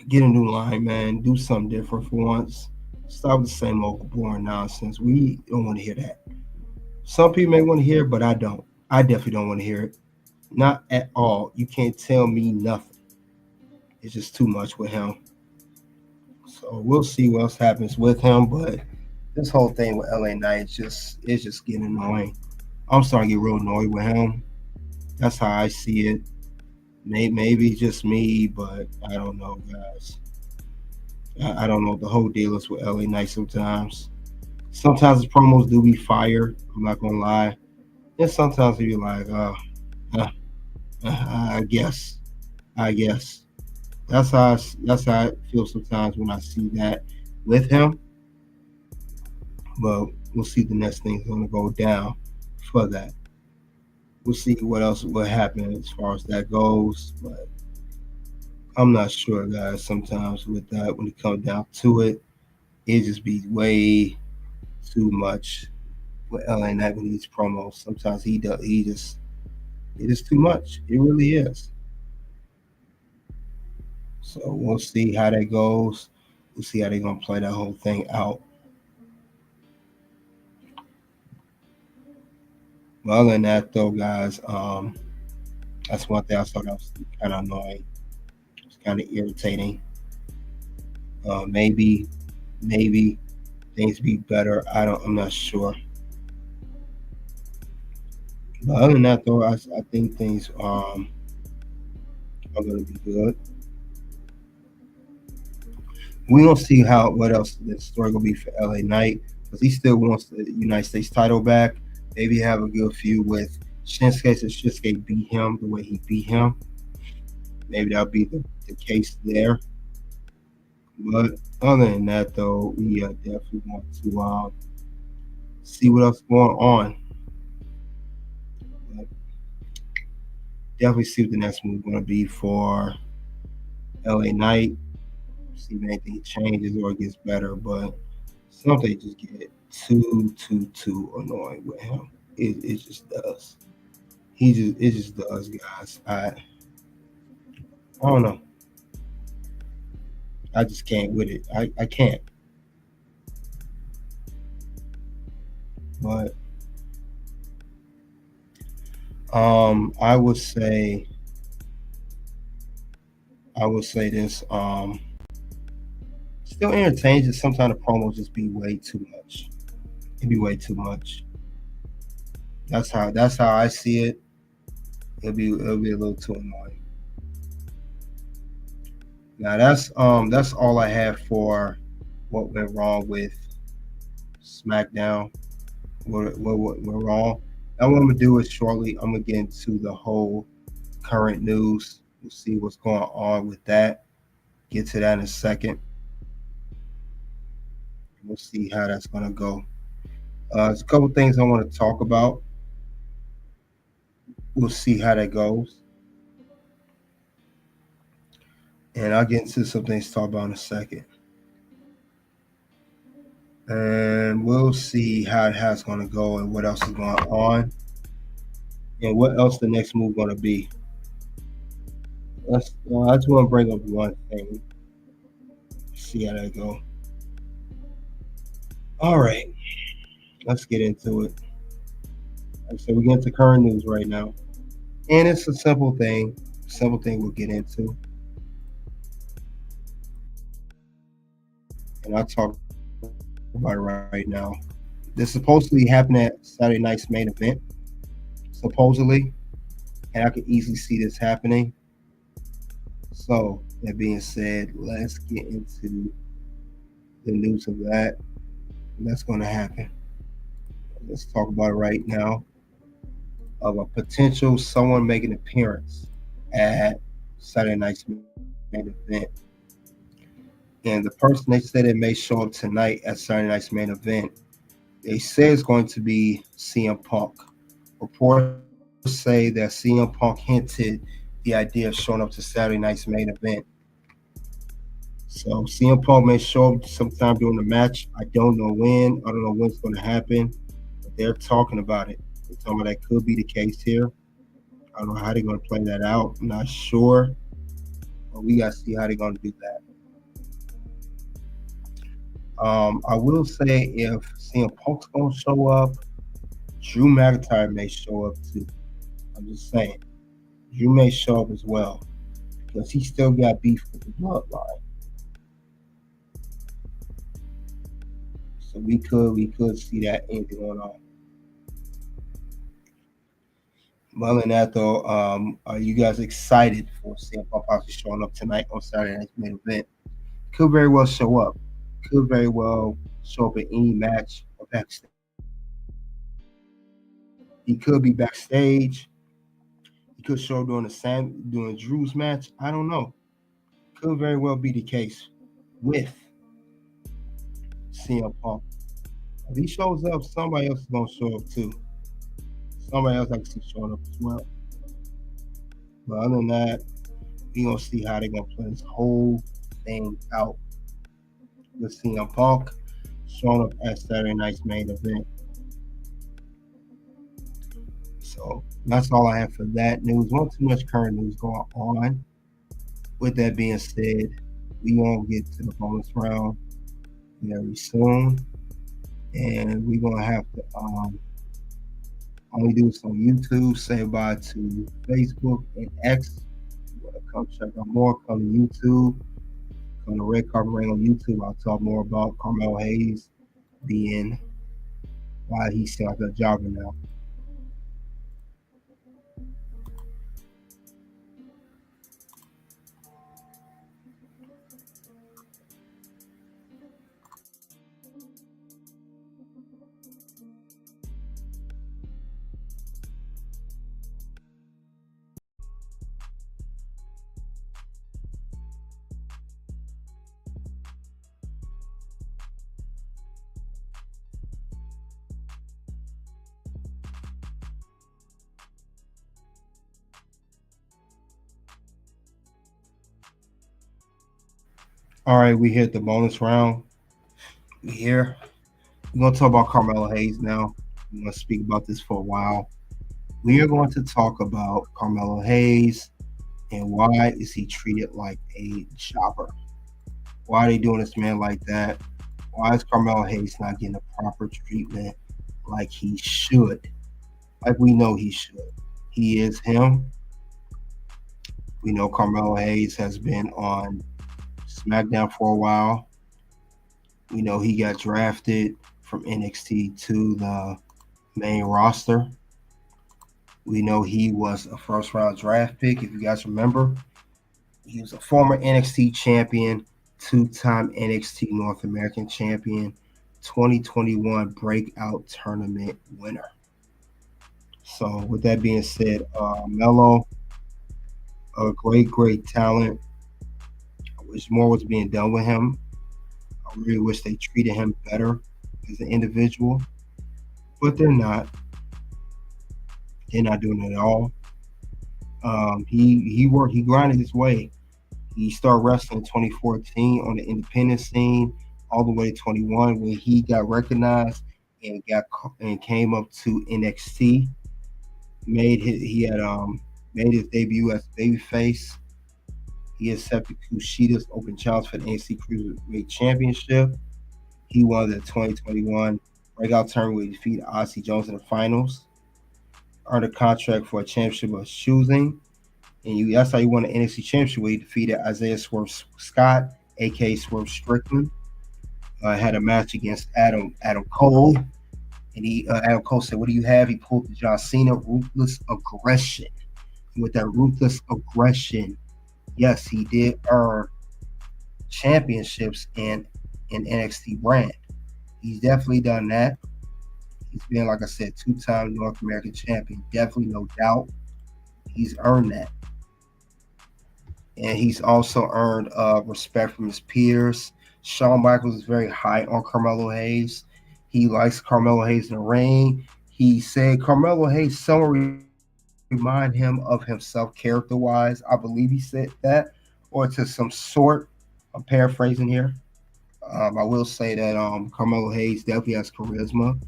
get a new line, man. Do something different for once. Stop the same old boring nonsense. We don't want to hear that. Some people may want to hear it, but I don't. I definitely don't want to hear it. Not at all. You can't tell me nothing. It's just too much with him. So we'll see what else happens with him. But this whole thing with LA Knight is just getting annoying. I'm starting to get real annoyed with him. That's how I see it. Maybe just me, but I don't know, guys. I don't know. The whole deal is with LA Knight sometimes. Sometimes the promos do be fire. I'm not gonna lie. And sometimes you be like, I guess. That's how I feel sometimes when I see that with him. But we'll see the next thing's gonna go down for that. We'll see what happens as far as that goes. But I'm not sure, guys. Sometimes with that, when it comes down to it, it just be way too much with LA Knight with these promos. Sometimes it is too much. It really is. So we'll see how that goes. We'll see how they're gonna play that whole thing out. But other than that, though, guys, that's one thing I thought that was kind of annoying. It's kind of irritating. Maybe things be better. I'm not sure. But other than that, though, I think things are going to be good. We don't see what else the story gonna be for LA Knight, because he still wants the United States title back. Maybe have a good feud with Shinsuke, so Shinsuke beat him the way he beat him. Maybe that'll be the case there. But other than that, though, we definitely want to see what else is going on. But definitely see what the next move is going to be for LA Knight. See if anything changes or gets better, but something just get too annoying with him. It just does. It just does, guys. I don't know. I just can't with it. I can't. But I would say this. Still entertains, just sometimes the promos just be way too much. It'd be way too much. That's how I see it. It'll be a little too annoying. Now that's all I have for what went wrong with SmackDown. What went wrong? And what I'm gonna do is shortly I'm gonna get into the whole current news. We'll see what's going on with that. Get to that in a second. We'll see how that's gonna go. There's a couple things I want to talk about. We'll see how that goes. And I'll get into some things to talk about in a second. And we'll see how it's going to go and what else is going on and what else the next move going to be. I just want to bring up one thing. See how that go. All right, let's get into it. Like I said, we get into current news right now, and it's a simple thing. Simple thing we'll get into, and I'll talk about it right now. This supposedly happened at Saturday night's main event, supposedly, and I could easily see this happening. So, that being said, let's get into the news of that. That's going to happen. Let's talk about it right now. Of a potential someone making an appearance at Saturday night's main event. And the person they said it may show up tonight at Saturday night's main event, they say it's going to be CM Punk. Reports say that CM Punk hinted the idea of showing up to Saturday night's main event. So CM Punk may show up sometime during the match. I don't know when. I don't know when it's going to happen. But they're talking about it. They're talking about that could be the case here. I don't know how they're going to play that out. I'm not sure. But we got to see how they're going to do that. I will say if CM Punk's going to show up, Drew McIntyre may show up too. I'm just saying. Drew may show up as well. Because he still got beef with the bloodline. So we could see that anything going on. Other than that, though, are you guys excited for CM Punk possibly showing up tonight on Saturday night's main event? Could very well show up. Could very well show up in any match or backstage. He could be backstage. He could show up during Drew's match. I don't know. Could very well be the case with CM Punk. If he shows up, somebody else is going to show up too. Somebody else I can see showing up as well. But other than that, we're going to see how they're going to play this whole thing out. With CM Punk showing up at Saturday night's main event. So that's all I have for that news. Not too much current news going on. With that being said, we won't get to the bonus round very soon. And we're going to have to only do this on YouTube. Say bye to Facebook and X. You want to come check out more, come to YouTube. On the Red Carpet Ring on YouTube, I'll talk more about Carmelo Hayes being why he's still out there jogging now. All right, we hit the bonus round. We here. We're going to talk about Carmelo Hayes now. We're going to speak about this for a while. We are going to talk about Carmelo Hayes and why is he treated like a jobber? Why are they doing this man like that? Why is Carmelo Hayes not getting the proper treatment like he should? Like we know he should. He is him. We know Carmelo Hayes has been on SmackDown for a while. We know he got drafted from NXT to the main roster. We know he was a first-round draft pick, if you guys remember. He was a former NXT champion, two-time NXT North American champion, 2021 breakout tournament winner. So with that being said, Melo, a great talent. I wish more was being done with him. I really wish they treated him better as an individual, but they're not. They're not doing it at all. He worked. He grinded his way. He started wrestling in 2014 on the independent scene, all the way to 21 when he got recognized and came up to NXT. Made his debut as babyface. He accepted Kushida's open challenge for the NXT Cruiserweight Championship. He won the 2021 breakout tournament where he defeated Odyssey Jones in the finals. Earned a contract for a championship of choosing. And that's how he won the NXT Championship where he defeated Isaiah Swerve Scott, aka Swerve Strickland. Had a match against Adam Cole. And Adam Cole said, "What do you have?" He pulled the John Cena ruthless aggression. And with that ruthless aggression, yes, he did earn championships in NXT brand. He's definitely done that. He's been, like I said, two-time North American champion. Definitely, no doubt. He's earned that. And he's also earned respect from his peers. Shawn Michaels is very high on Carmelo Hayes. He likes Carmelo Hayes in the ring. He said Carmelo Hayes somewhere remind him of himself character-wise. I believe he said that, or to some sort. I'm paraphrasing here. I will say that Carmelo Hayes definitely has charisma.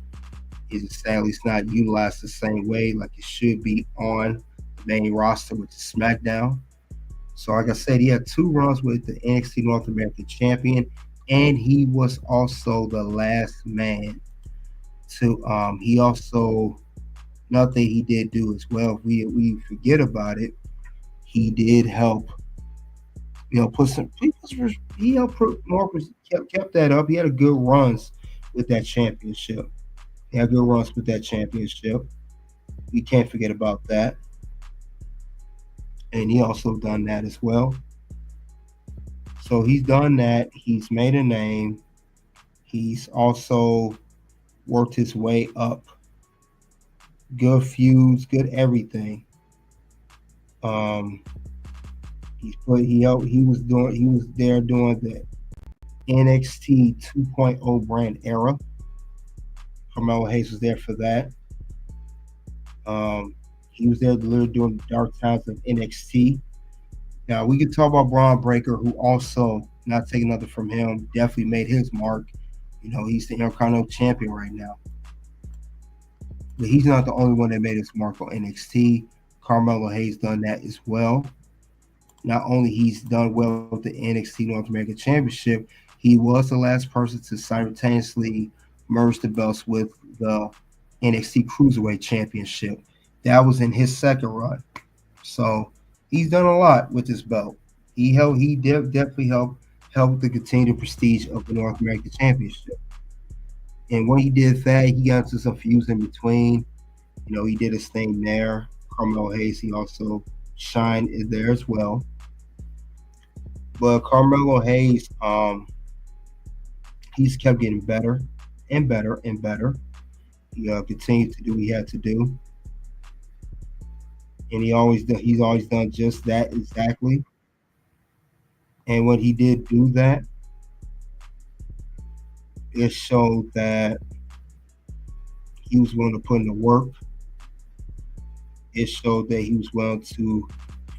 Sadly, it's not utilized the same way like it should be on the main roster, which is SmackDown. So, like I said, he had 2 runs with the NXT North American champion, and he was also the last man to. He also, another thing he did do as well, if we forget about it, he did help. Put some. He helped put more. Kept that up. He had a good runs with that championship. He had good runs with that championship. We can't forget about that. And he also done that as well. So he's done that. He's made a name. He's also worked his way up. Good feuds, good everything. He was there during the NXT 2.0 brand era. Carmelo Hayes was there for that. He was there during the dark times of NXT. Now, we could talk about Braun Breaker, who also, not taking nothing from him, definitely made his mark. He's the Intercontinental Champion right now. But he's not the only one that made his mark on NXT. Carmelo Hayes done that as well. Not only he's done well with the NXT North American Championship, he was the last person to simultaneously merge the belts with the NXT Cruiserweight Championship. That was in his second run. So he's done a lot with this belt. He definitely helped to continue the prestige of the North American Championship. And when he did that, he got into some feuds in between. He did his thing there. Carmelo Hayes, he also shined in there as well. But Carmelo Hayes, he's kept getting better and better and better. He continued to do what he had to do. And he's always done just that exactly. And when he did do that, it showed that he was willing to put in the work. It showed that he was willing to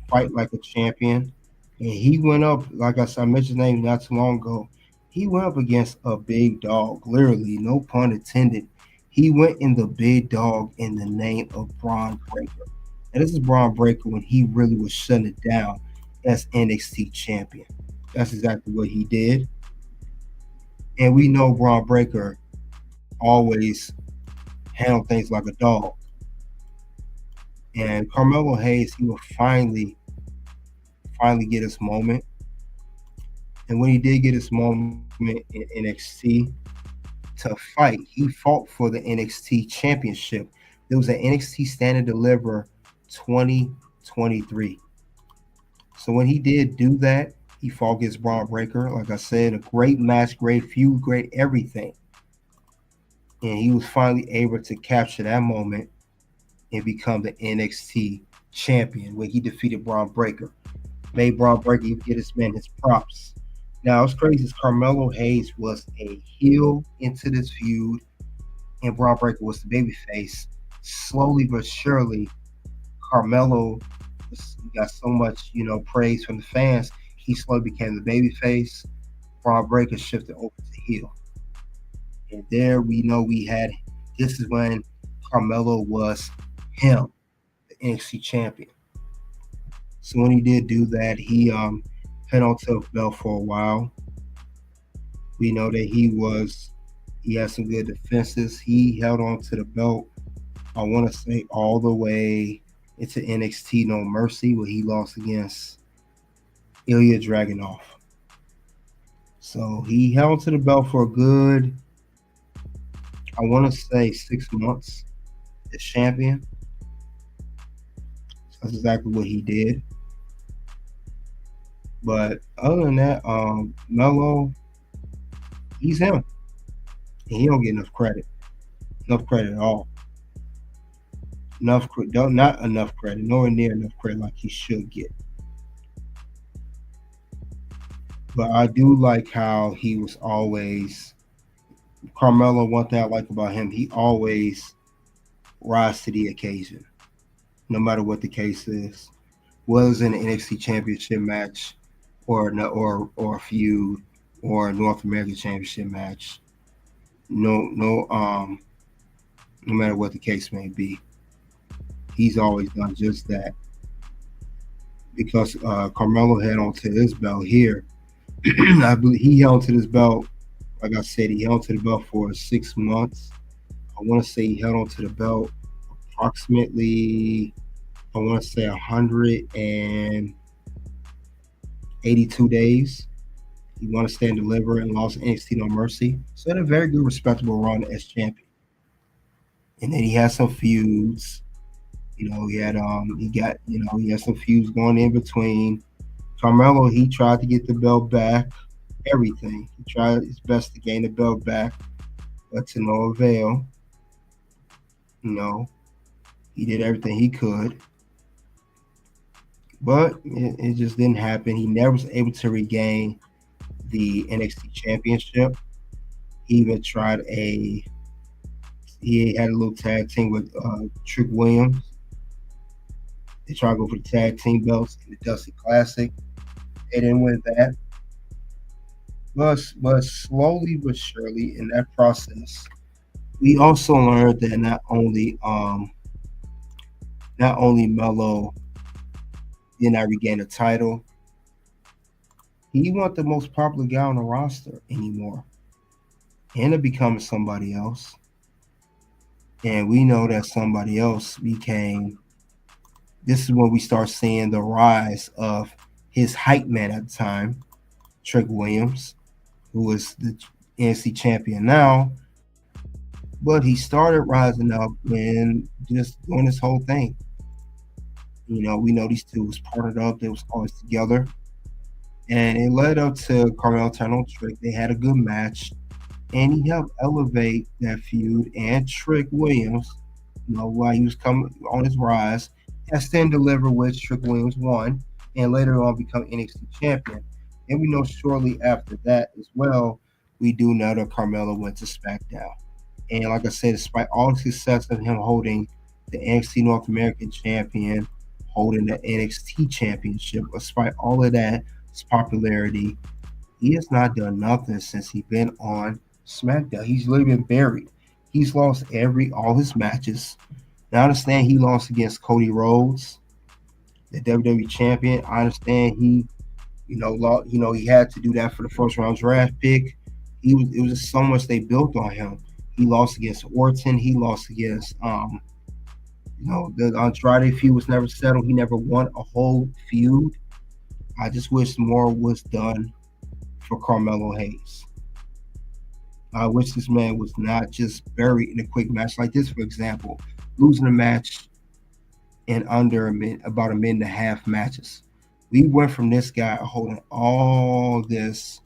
fight like a champion. And he went up, like I said, I mentioned his name not too long ago. He went up against a big dog, literally, no pun intended. He went in the big dog in the name of Braun Breaker. And this is Braun Breaker when he really was shutting it down as NXT champion. That's exactly what he did. And we know Braun Breaker always handled things like a dog. And Carmelo Hayes, he will finally get his moment. And when he did get his moment in NXT to fight, he fought for the NXT championship. There was an NXT Stand and Deliver 2023. So when he did do that, he fought against Braun Breaker. Like I said, a great match, great feud, great everything. And he was finally able to capture that moment and become the NXT champion when he defeated Braun Breaker. Made Braun Breaker get his man his props. Now, it's crazy. Carmelo Hayes was a heel into this feud, and Braun Breaker was the babyface. Slowly but surely, Carmelo got so much, praise from the fans. He slowly became the babyface. Braun Breaker shifted over to heel. And there we know this is when Carmelo was him, the NXT champion. So when he did do that, he held on to the belt for a while. We know that he had some good defenses. He held on to the belt, I want to say, all the way into NXT No Mercy, where he lost against Ilya Dragunov. So he held to the belt for a good, I want to say, 6 months as champion. So that's exactly what he did. But other than that, Melo, he's him. And he don't get enough credit at all. Not enough credit, nowhere near enough credit like he should get. But I do like how he was always Carmelo. One thing I like about him, he always rise to the occasion, no matter what the case is. Whether it's in an NXT Championship match, or a feud, or a North American Championship match. No matter what the case may be, he's always done just that. Because Carmelo held on to his belt here. I believe he held on to this belt, like I said, he held on to the belt for 6 months. I want to say he held on to the belt approximately, I want to say 182 days. He won a stand deliver and lost NXT No Mercy. So he had a very good, respectable run as champion. And then he had some feuds. He had some feuds going in between. Carmelo, he tried to get the belt back. Everything. He tried his best to gain the belt back, but to no avail. He did everything he could. But it just didn't happen. He never was able to regain the NXT Championship. He even he had a little tag team with Trick Williams. They tried to go for the tag team belts in the Dusty Classic. They didn't win that. But slowly but surely in that process, we also learned that not only Melo did not regain the title, he wasn't the most popular guy on the roster anymore. He ended up becoming somebody else. And we know that somebody else became, this is when we start seeing the rise of his hype man at the time, Trick Williams, who is the NXT champion now. But he started rising up and just doing this whole thing. We know these two was partnered up. They was always together. And it led up to Carmelo turning on Trick. They had a good match. And he helped elevate that feud. And Trick Williams, while he was coming on his rise, has then delivered, which Trick Williams won. And later on become NXT champion. And we know shortly after that as well, we do know that Carmelo went to SmackDown. And like I said, despite all the success of him holding the NXT North American champion, holding the NXT championship, despite all of that, his popularity, he has not done nothing since he's been on SmackDown. He's literally been buried. He's lost all his matches. Now, I understand he lost against Cody Rhodes, the WWE champion. I understand he had to do that for the first round draft pick. It was just so much they built on him. He lost against Orton. He lost against the Andrade feud was never settled. He never won a whole feud. I just wish more was done for Carmelo Hayes. I wish this man was not just buried in a quick match like this, for example, losing a match in under about a minute and a half matches. We went from this guy holding all this,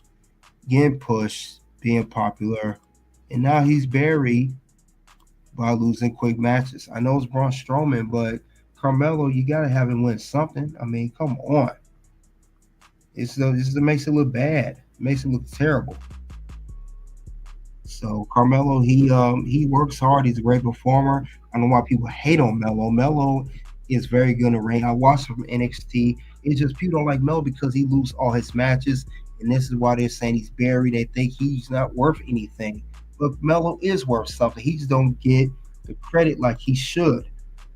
getting pushed, being popular, and now he's buried by losing quick matches. I know it's Braun Strowman, but Carmelo, you gotta have him win something. I mean, come on. This makes it look bad. It makes it look terrible. So Carmelo, he works hard. He's a great performer. I don't know why people hate on Melo. Melo is very good in the ring. I watched him from NXT. It's just people don't like Melo because he loses all his matches, and this is why they're saying he's buried. They think he's not worth anything, but Melo is worth something. He just don't get the credit like he should.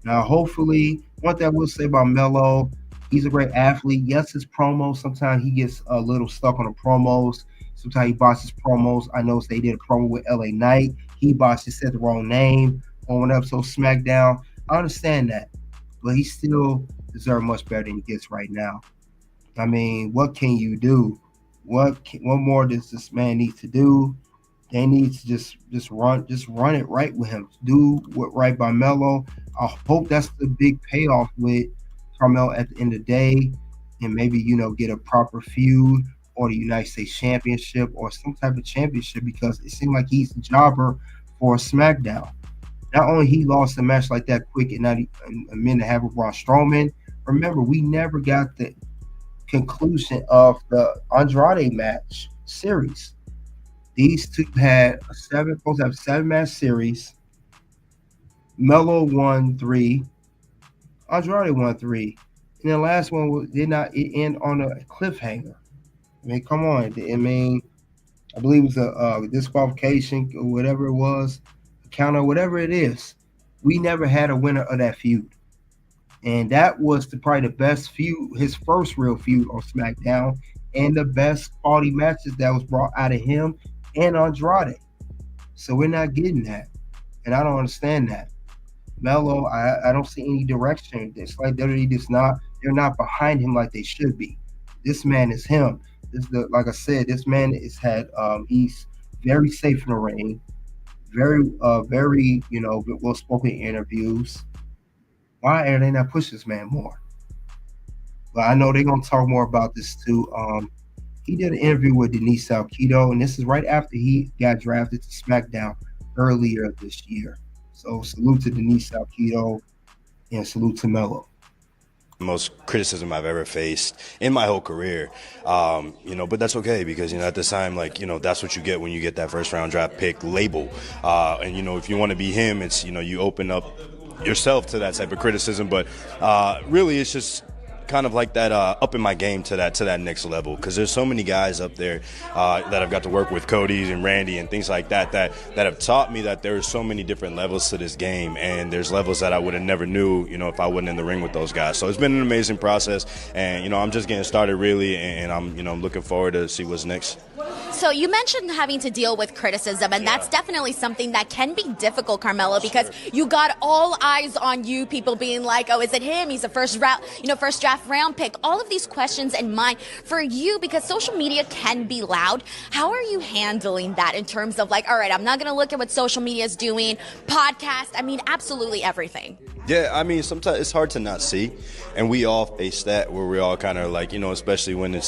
Now, hopefully, one thing I will say about Melo, he's a great athlete. Yes, his promos, sometimes he gets a little stuck on the promos. Sometimes he botches promos. I noticed they did a promo with LA Knight. He botched it, said the wrong name on one episode of SmackDown. I understand that, but he still deserves much better than he gets right now. I mean, what can you do? What more does this man need to do? They need to just run it right with him. Do what right by Melo. I hope that's the big payoff with Carmelo at the end of the day, and maybe get a proper feud or the United States Championship or some type of championship, because it seemed like he's the jobber for SmackDown. Not only he lost a match like that quick and not a minute and a half with Braun Strowman. Remember, we never got the conclusion of the Andrade match series. These two had supposed to have a 7-match series. Melo won 3. Andrade won 3. And the last one did not end on a cliffhanger. I mean, come on. I mean, I believe it was a disqualification or whatever it was, a counter, whatever it is. We never had a winner of that feud. And that was probably the best feud, his first real feud on SmackDown, and the best quality matches that was brought out of him and Andrade. So we're not getting that. And I don't understand that. Melo, I don't see any direction. It's like they're not behind him like they should be. This man is him. Like I said, this man he's very safe in the ring, very well spoken in interviews. Why are they not pushing this man more? But I know they're gonna talk more about this too. He did an interview with Denise Salcedo, and this is right after he got drafted to SmackDown earlier this year. So salute to Denise Salcedo and salute to Melo. Most criticism I've ever faced in my whole career, but that's okay because, at this time, that's what you get when you get that first round draft pick label. And, if you want to be him, it's, you open up yourself to that type of criticism. But really, it's just kind of like that up in my game to that next level, because there's so many guys up there that I've got to work with, Cody and Randy and things like that have taught me that there are so many different levels to this game, and there's levels that I would have never knew if I wasn't in the ring with those guys. So it's been an amazing process, and I'm just getting started really, and I'm looking forward to see what's next. So you mentioned having to deal with criticism, and that's definitely something that can be difficult, Carmelo, because you got all eyes on you, people being like, oh, is it him? He's a first draft round pick. All of these questions in mind for you, because social media can be loud. How are you handling that in terms of all right, I'm not going to look at what social media is doing, podcast, absolutely everything. Yeah, sometimes it's hard to not see, and we all face that where we all kind of especially when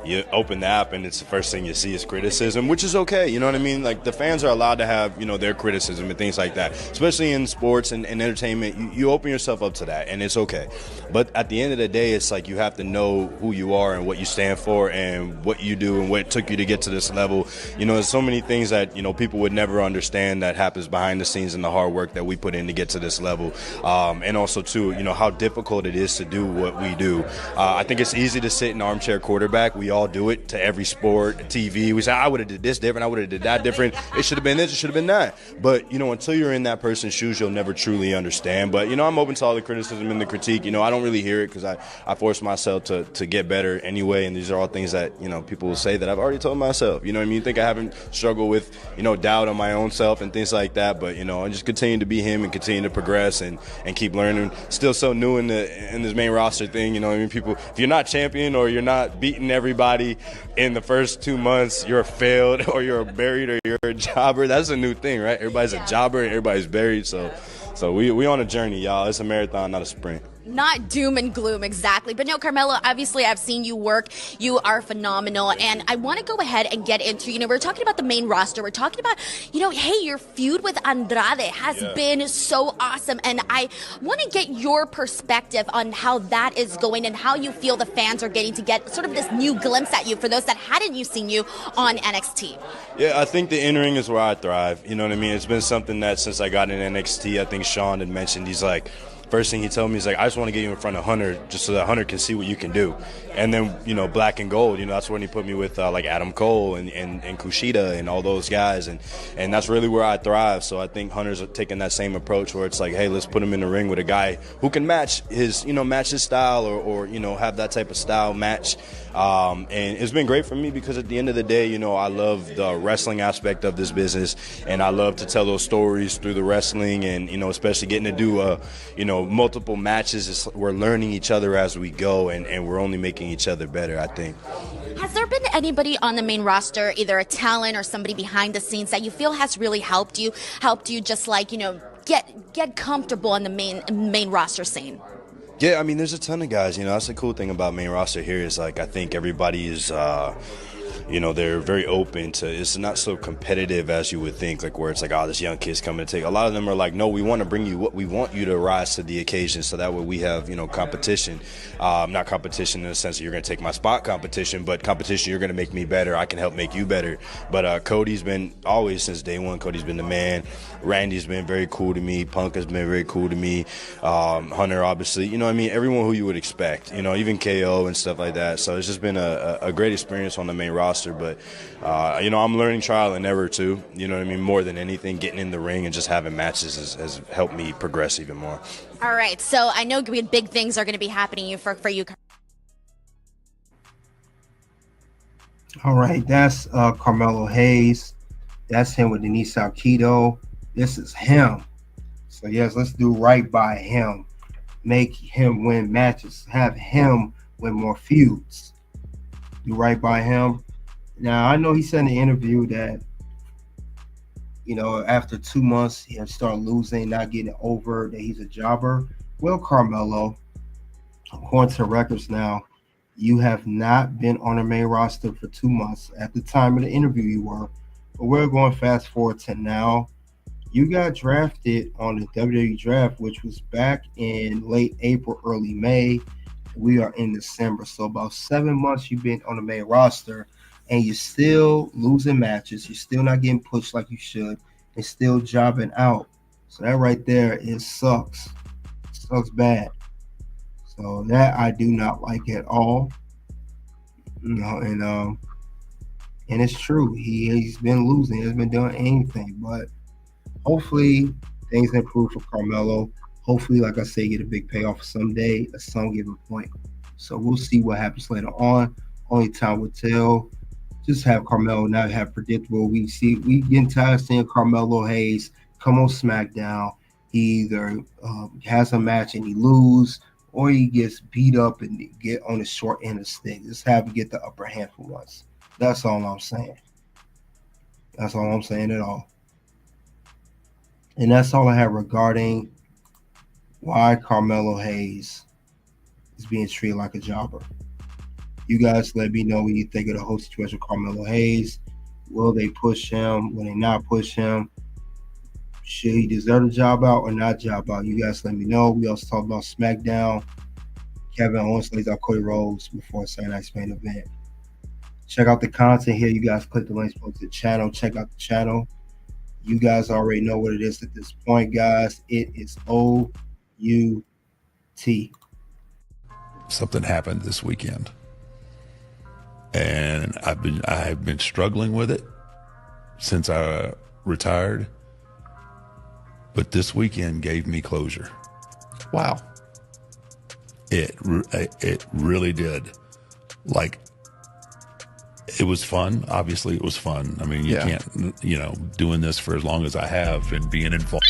you open the app and it's the first thing you see is criticism, which is okay, you know what I mean? The fans are allowed to have, their criticism and things like that, especially in sports and entertainment. You open yourself up to that, and it's okay. But at the end of the day, it's you have to know who you are and what you stand for and what you do and what took you to get to this level. There's so many things that, people would never understand that happens behind the scenes and the hard work that we put in to get to this level. And also, too, how difficult it is to do what we do. I think it's easy to sit in armchair quarterback. We all do it to every sport, TV. We say, I would have did this different. I would have did that different. It should have been this. It should have been that. But, until you're in that person's shoes, you'll never truly understand. But, I'm open to all the criticism and the critique. I don't really hear it because I force myself to get better anyway. And these are all things that, people will say that I've already told myself. You know what I mean? You think I haven't struggled with, doubt on my own self and things like that. But, I just continue to be him and continue to progress and keep learning. Still so new in this main roster thing. People, if you're not champion or you're not beating everybody in the first 2 months, you're failed or you're buried or you're a jobber. That's a new thing, right? Everybody's a jobber and everybody's buried. So we on a journey, y'all. It's a marathon, not a sprint. not doom and gloom exactly, but no, Carmelo, obviously I've seen you work. You are phenomenal, and I want to go ahead and get into, we're talking about the main roster. We're talking about, hey, your feud with Andrade has been so awesome, and I want to get your perspective on how that is going and how you feel the fans are getting to get sort of this new glimpse at you for those that hadn't seen you on NXT. Yeah, I think the in-ring is where I thrive. You know what I mean? It's been something that since I got in NXT, I think Sean had mentioned, he's like, first thing he told me is like, I just want to get you in front of Hunter just so that Hunter can see what you can do. And then, Black and Gold, that's when he put me with like Adam Cole and Kushida and all those guys. And that's really where I thrive. So I think Hunter's taking that same approach where it's like, hey, let's put him in the ring with a guy who can match his style or have that type of style match. And it's been great for me because at the end of the day, I love the wrestling aspect of this business, and I love to tell those stories through the wrestling, and especially getting to do multiple matches. We're learning each other as we go, and we're only making each other better, I think. Has there been anybody on the main roster, either a talent or somebody behind the scenes, that you feel has really helped you just like get comfortable on the main roster scene? Yeah, I mean, there's a ton of guys. That's the cool thing about main roster here is, like, I think everybody is, they're very open to, it's not so competitive as you would think, like, where it's like, oh, this young kid's coming to take. A lot of them are like, no, we want to bring you what we want you to rise to the occasion, so that way we have, competition. Not competition in the sense that you're going to take my spot competition, but competition, you're going to make me better. I can help make you better. But Cody's been always, since day one, Cody's been the man. Randy's been very cool to me. Punk has been very cool to me. Hunter, obviously, everyone who you would expect, even KO and stuff like that. So it's just been a great experience on the main roster. But, I'm learning trial and error too. More than anything, getting in the ring and just having matches has helped me progress even more. All right. So I know big things are going to be happening for you. All right. That's Carmelo Hayes. That's him with Denise Salcido. This is him. So, yes, let's do right by him. Make him win matches. Have him win more feuds. Do right by him. Now, I know he said in the interview that, after 2 months, he'll start losing, not getting over that he's a jobber. Well, Carmelo, according to records now, you have not been on the main roster for 2 months. At the time of the interview, you were. But we're going fast forward to now. You got drafted on the WWE draft, which was back in late April, early May. We are in December. So about 7 months you've been on the main roster, and you're still losing matches. You're still not getting pushed like you should, and still jobbing out. So that right there, it sucks. It sucks bad. So that I do not like at all. And it's true. He's been losing. He hasn't been doing anything. But hopefully things improve for Carmelo. Hopefully, like I say, get a big payoff someday at some given point. So we'll see what happens later on. Only time will tell. Just have Carmelo not have predictable. We getting tired of seeing Carmelo Hayes come on SmackDown. He either has a match and he lose, or he gets beat up and get on the short end of the stick. Just have him get the upper hand for once. That's all I'm saying. That's all I'm saying at all. And that's all I have regarding why Carmelo Hayes is being treated like a jobber. You guys let me know what you think of the whole situation with Carmelo Hayes. Will they push him? Will they not push him? Should he deserve a job out or not job out? You guys let me know. We also talked about SmackDown. Kevin Owens lays out Cody Rhodes before Saturday Night's main event. Check out the content here. You guys click the links to the channel. Check out the channel. You guys already know what it is at this point, guys. It is OUT. Something happened this weekend, and I've been struggling with it since I retired. But this weekend gave me closure. Wow. It really did. Like, it was fun. Obviously, it was fun. I mean, you can't, doing this for as long as I have and being involved.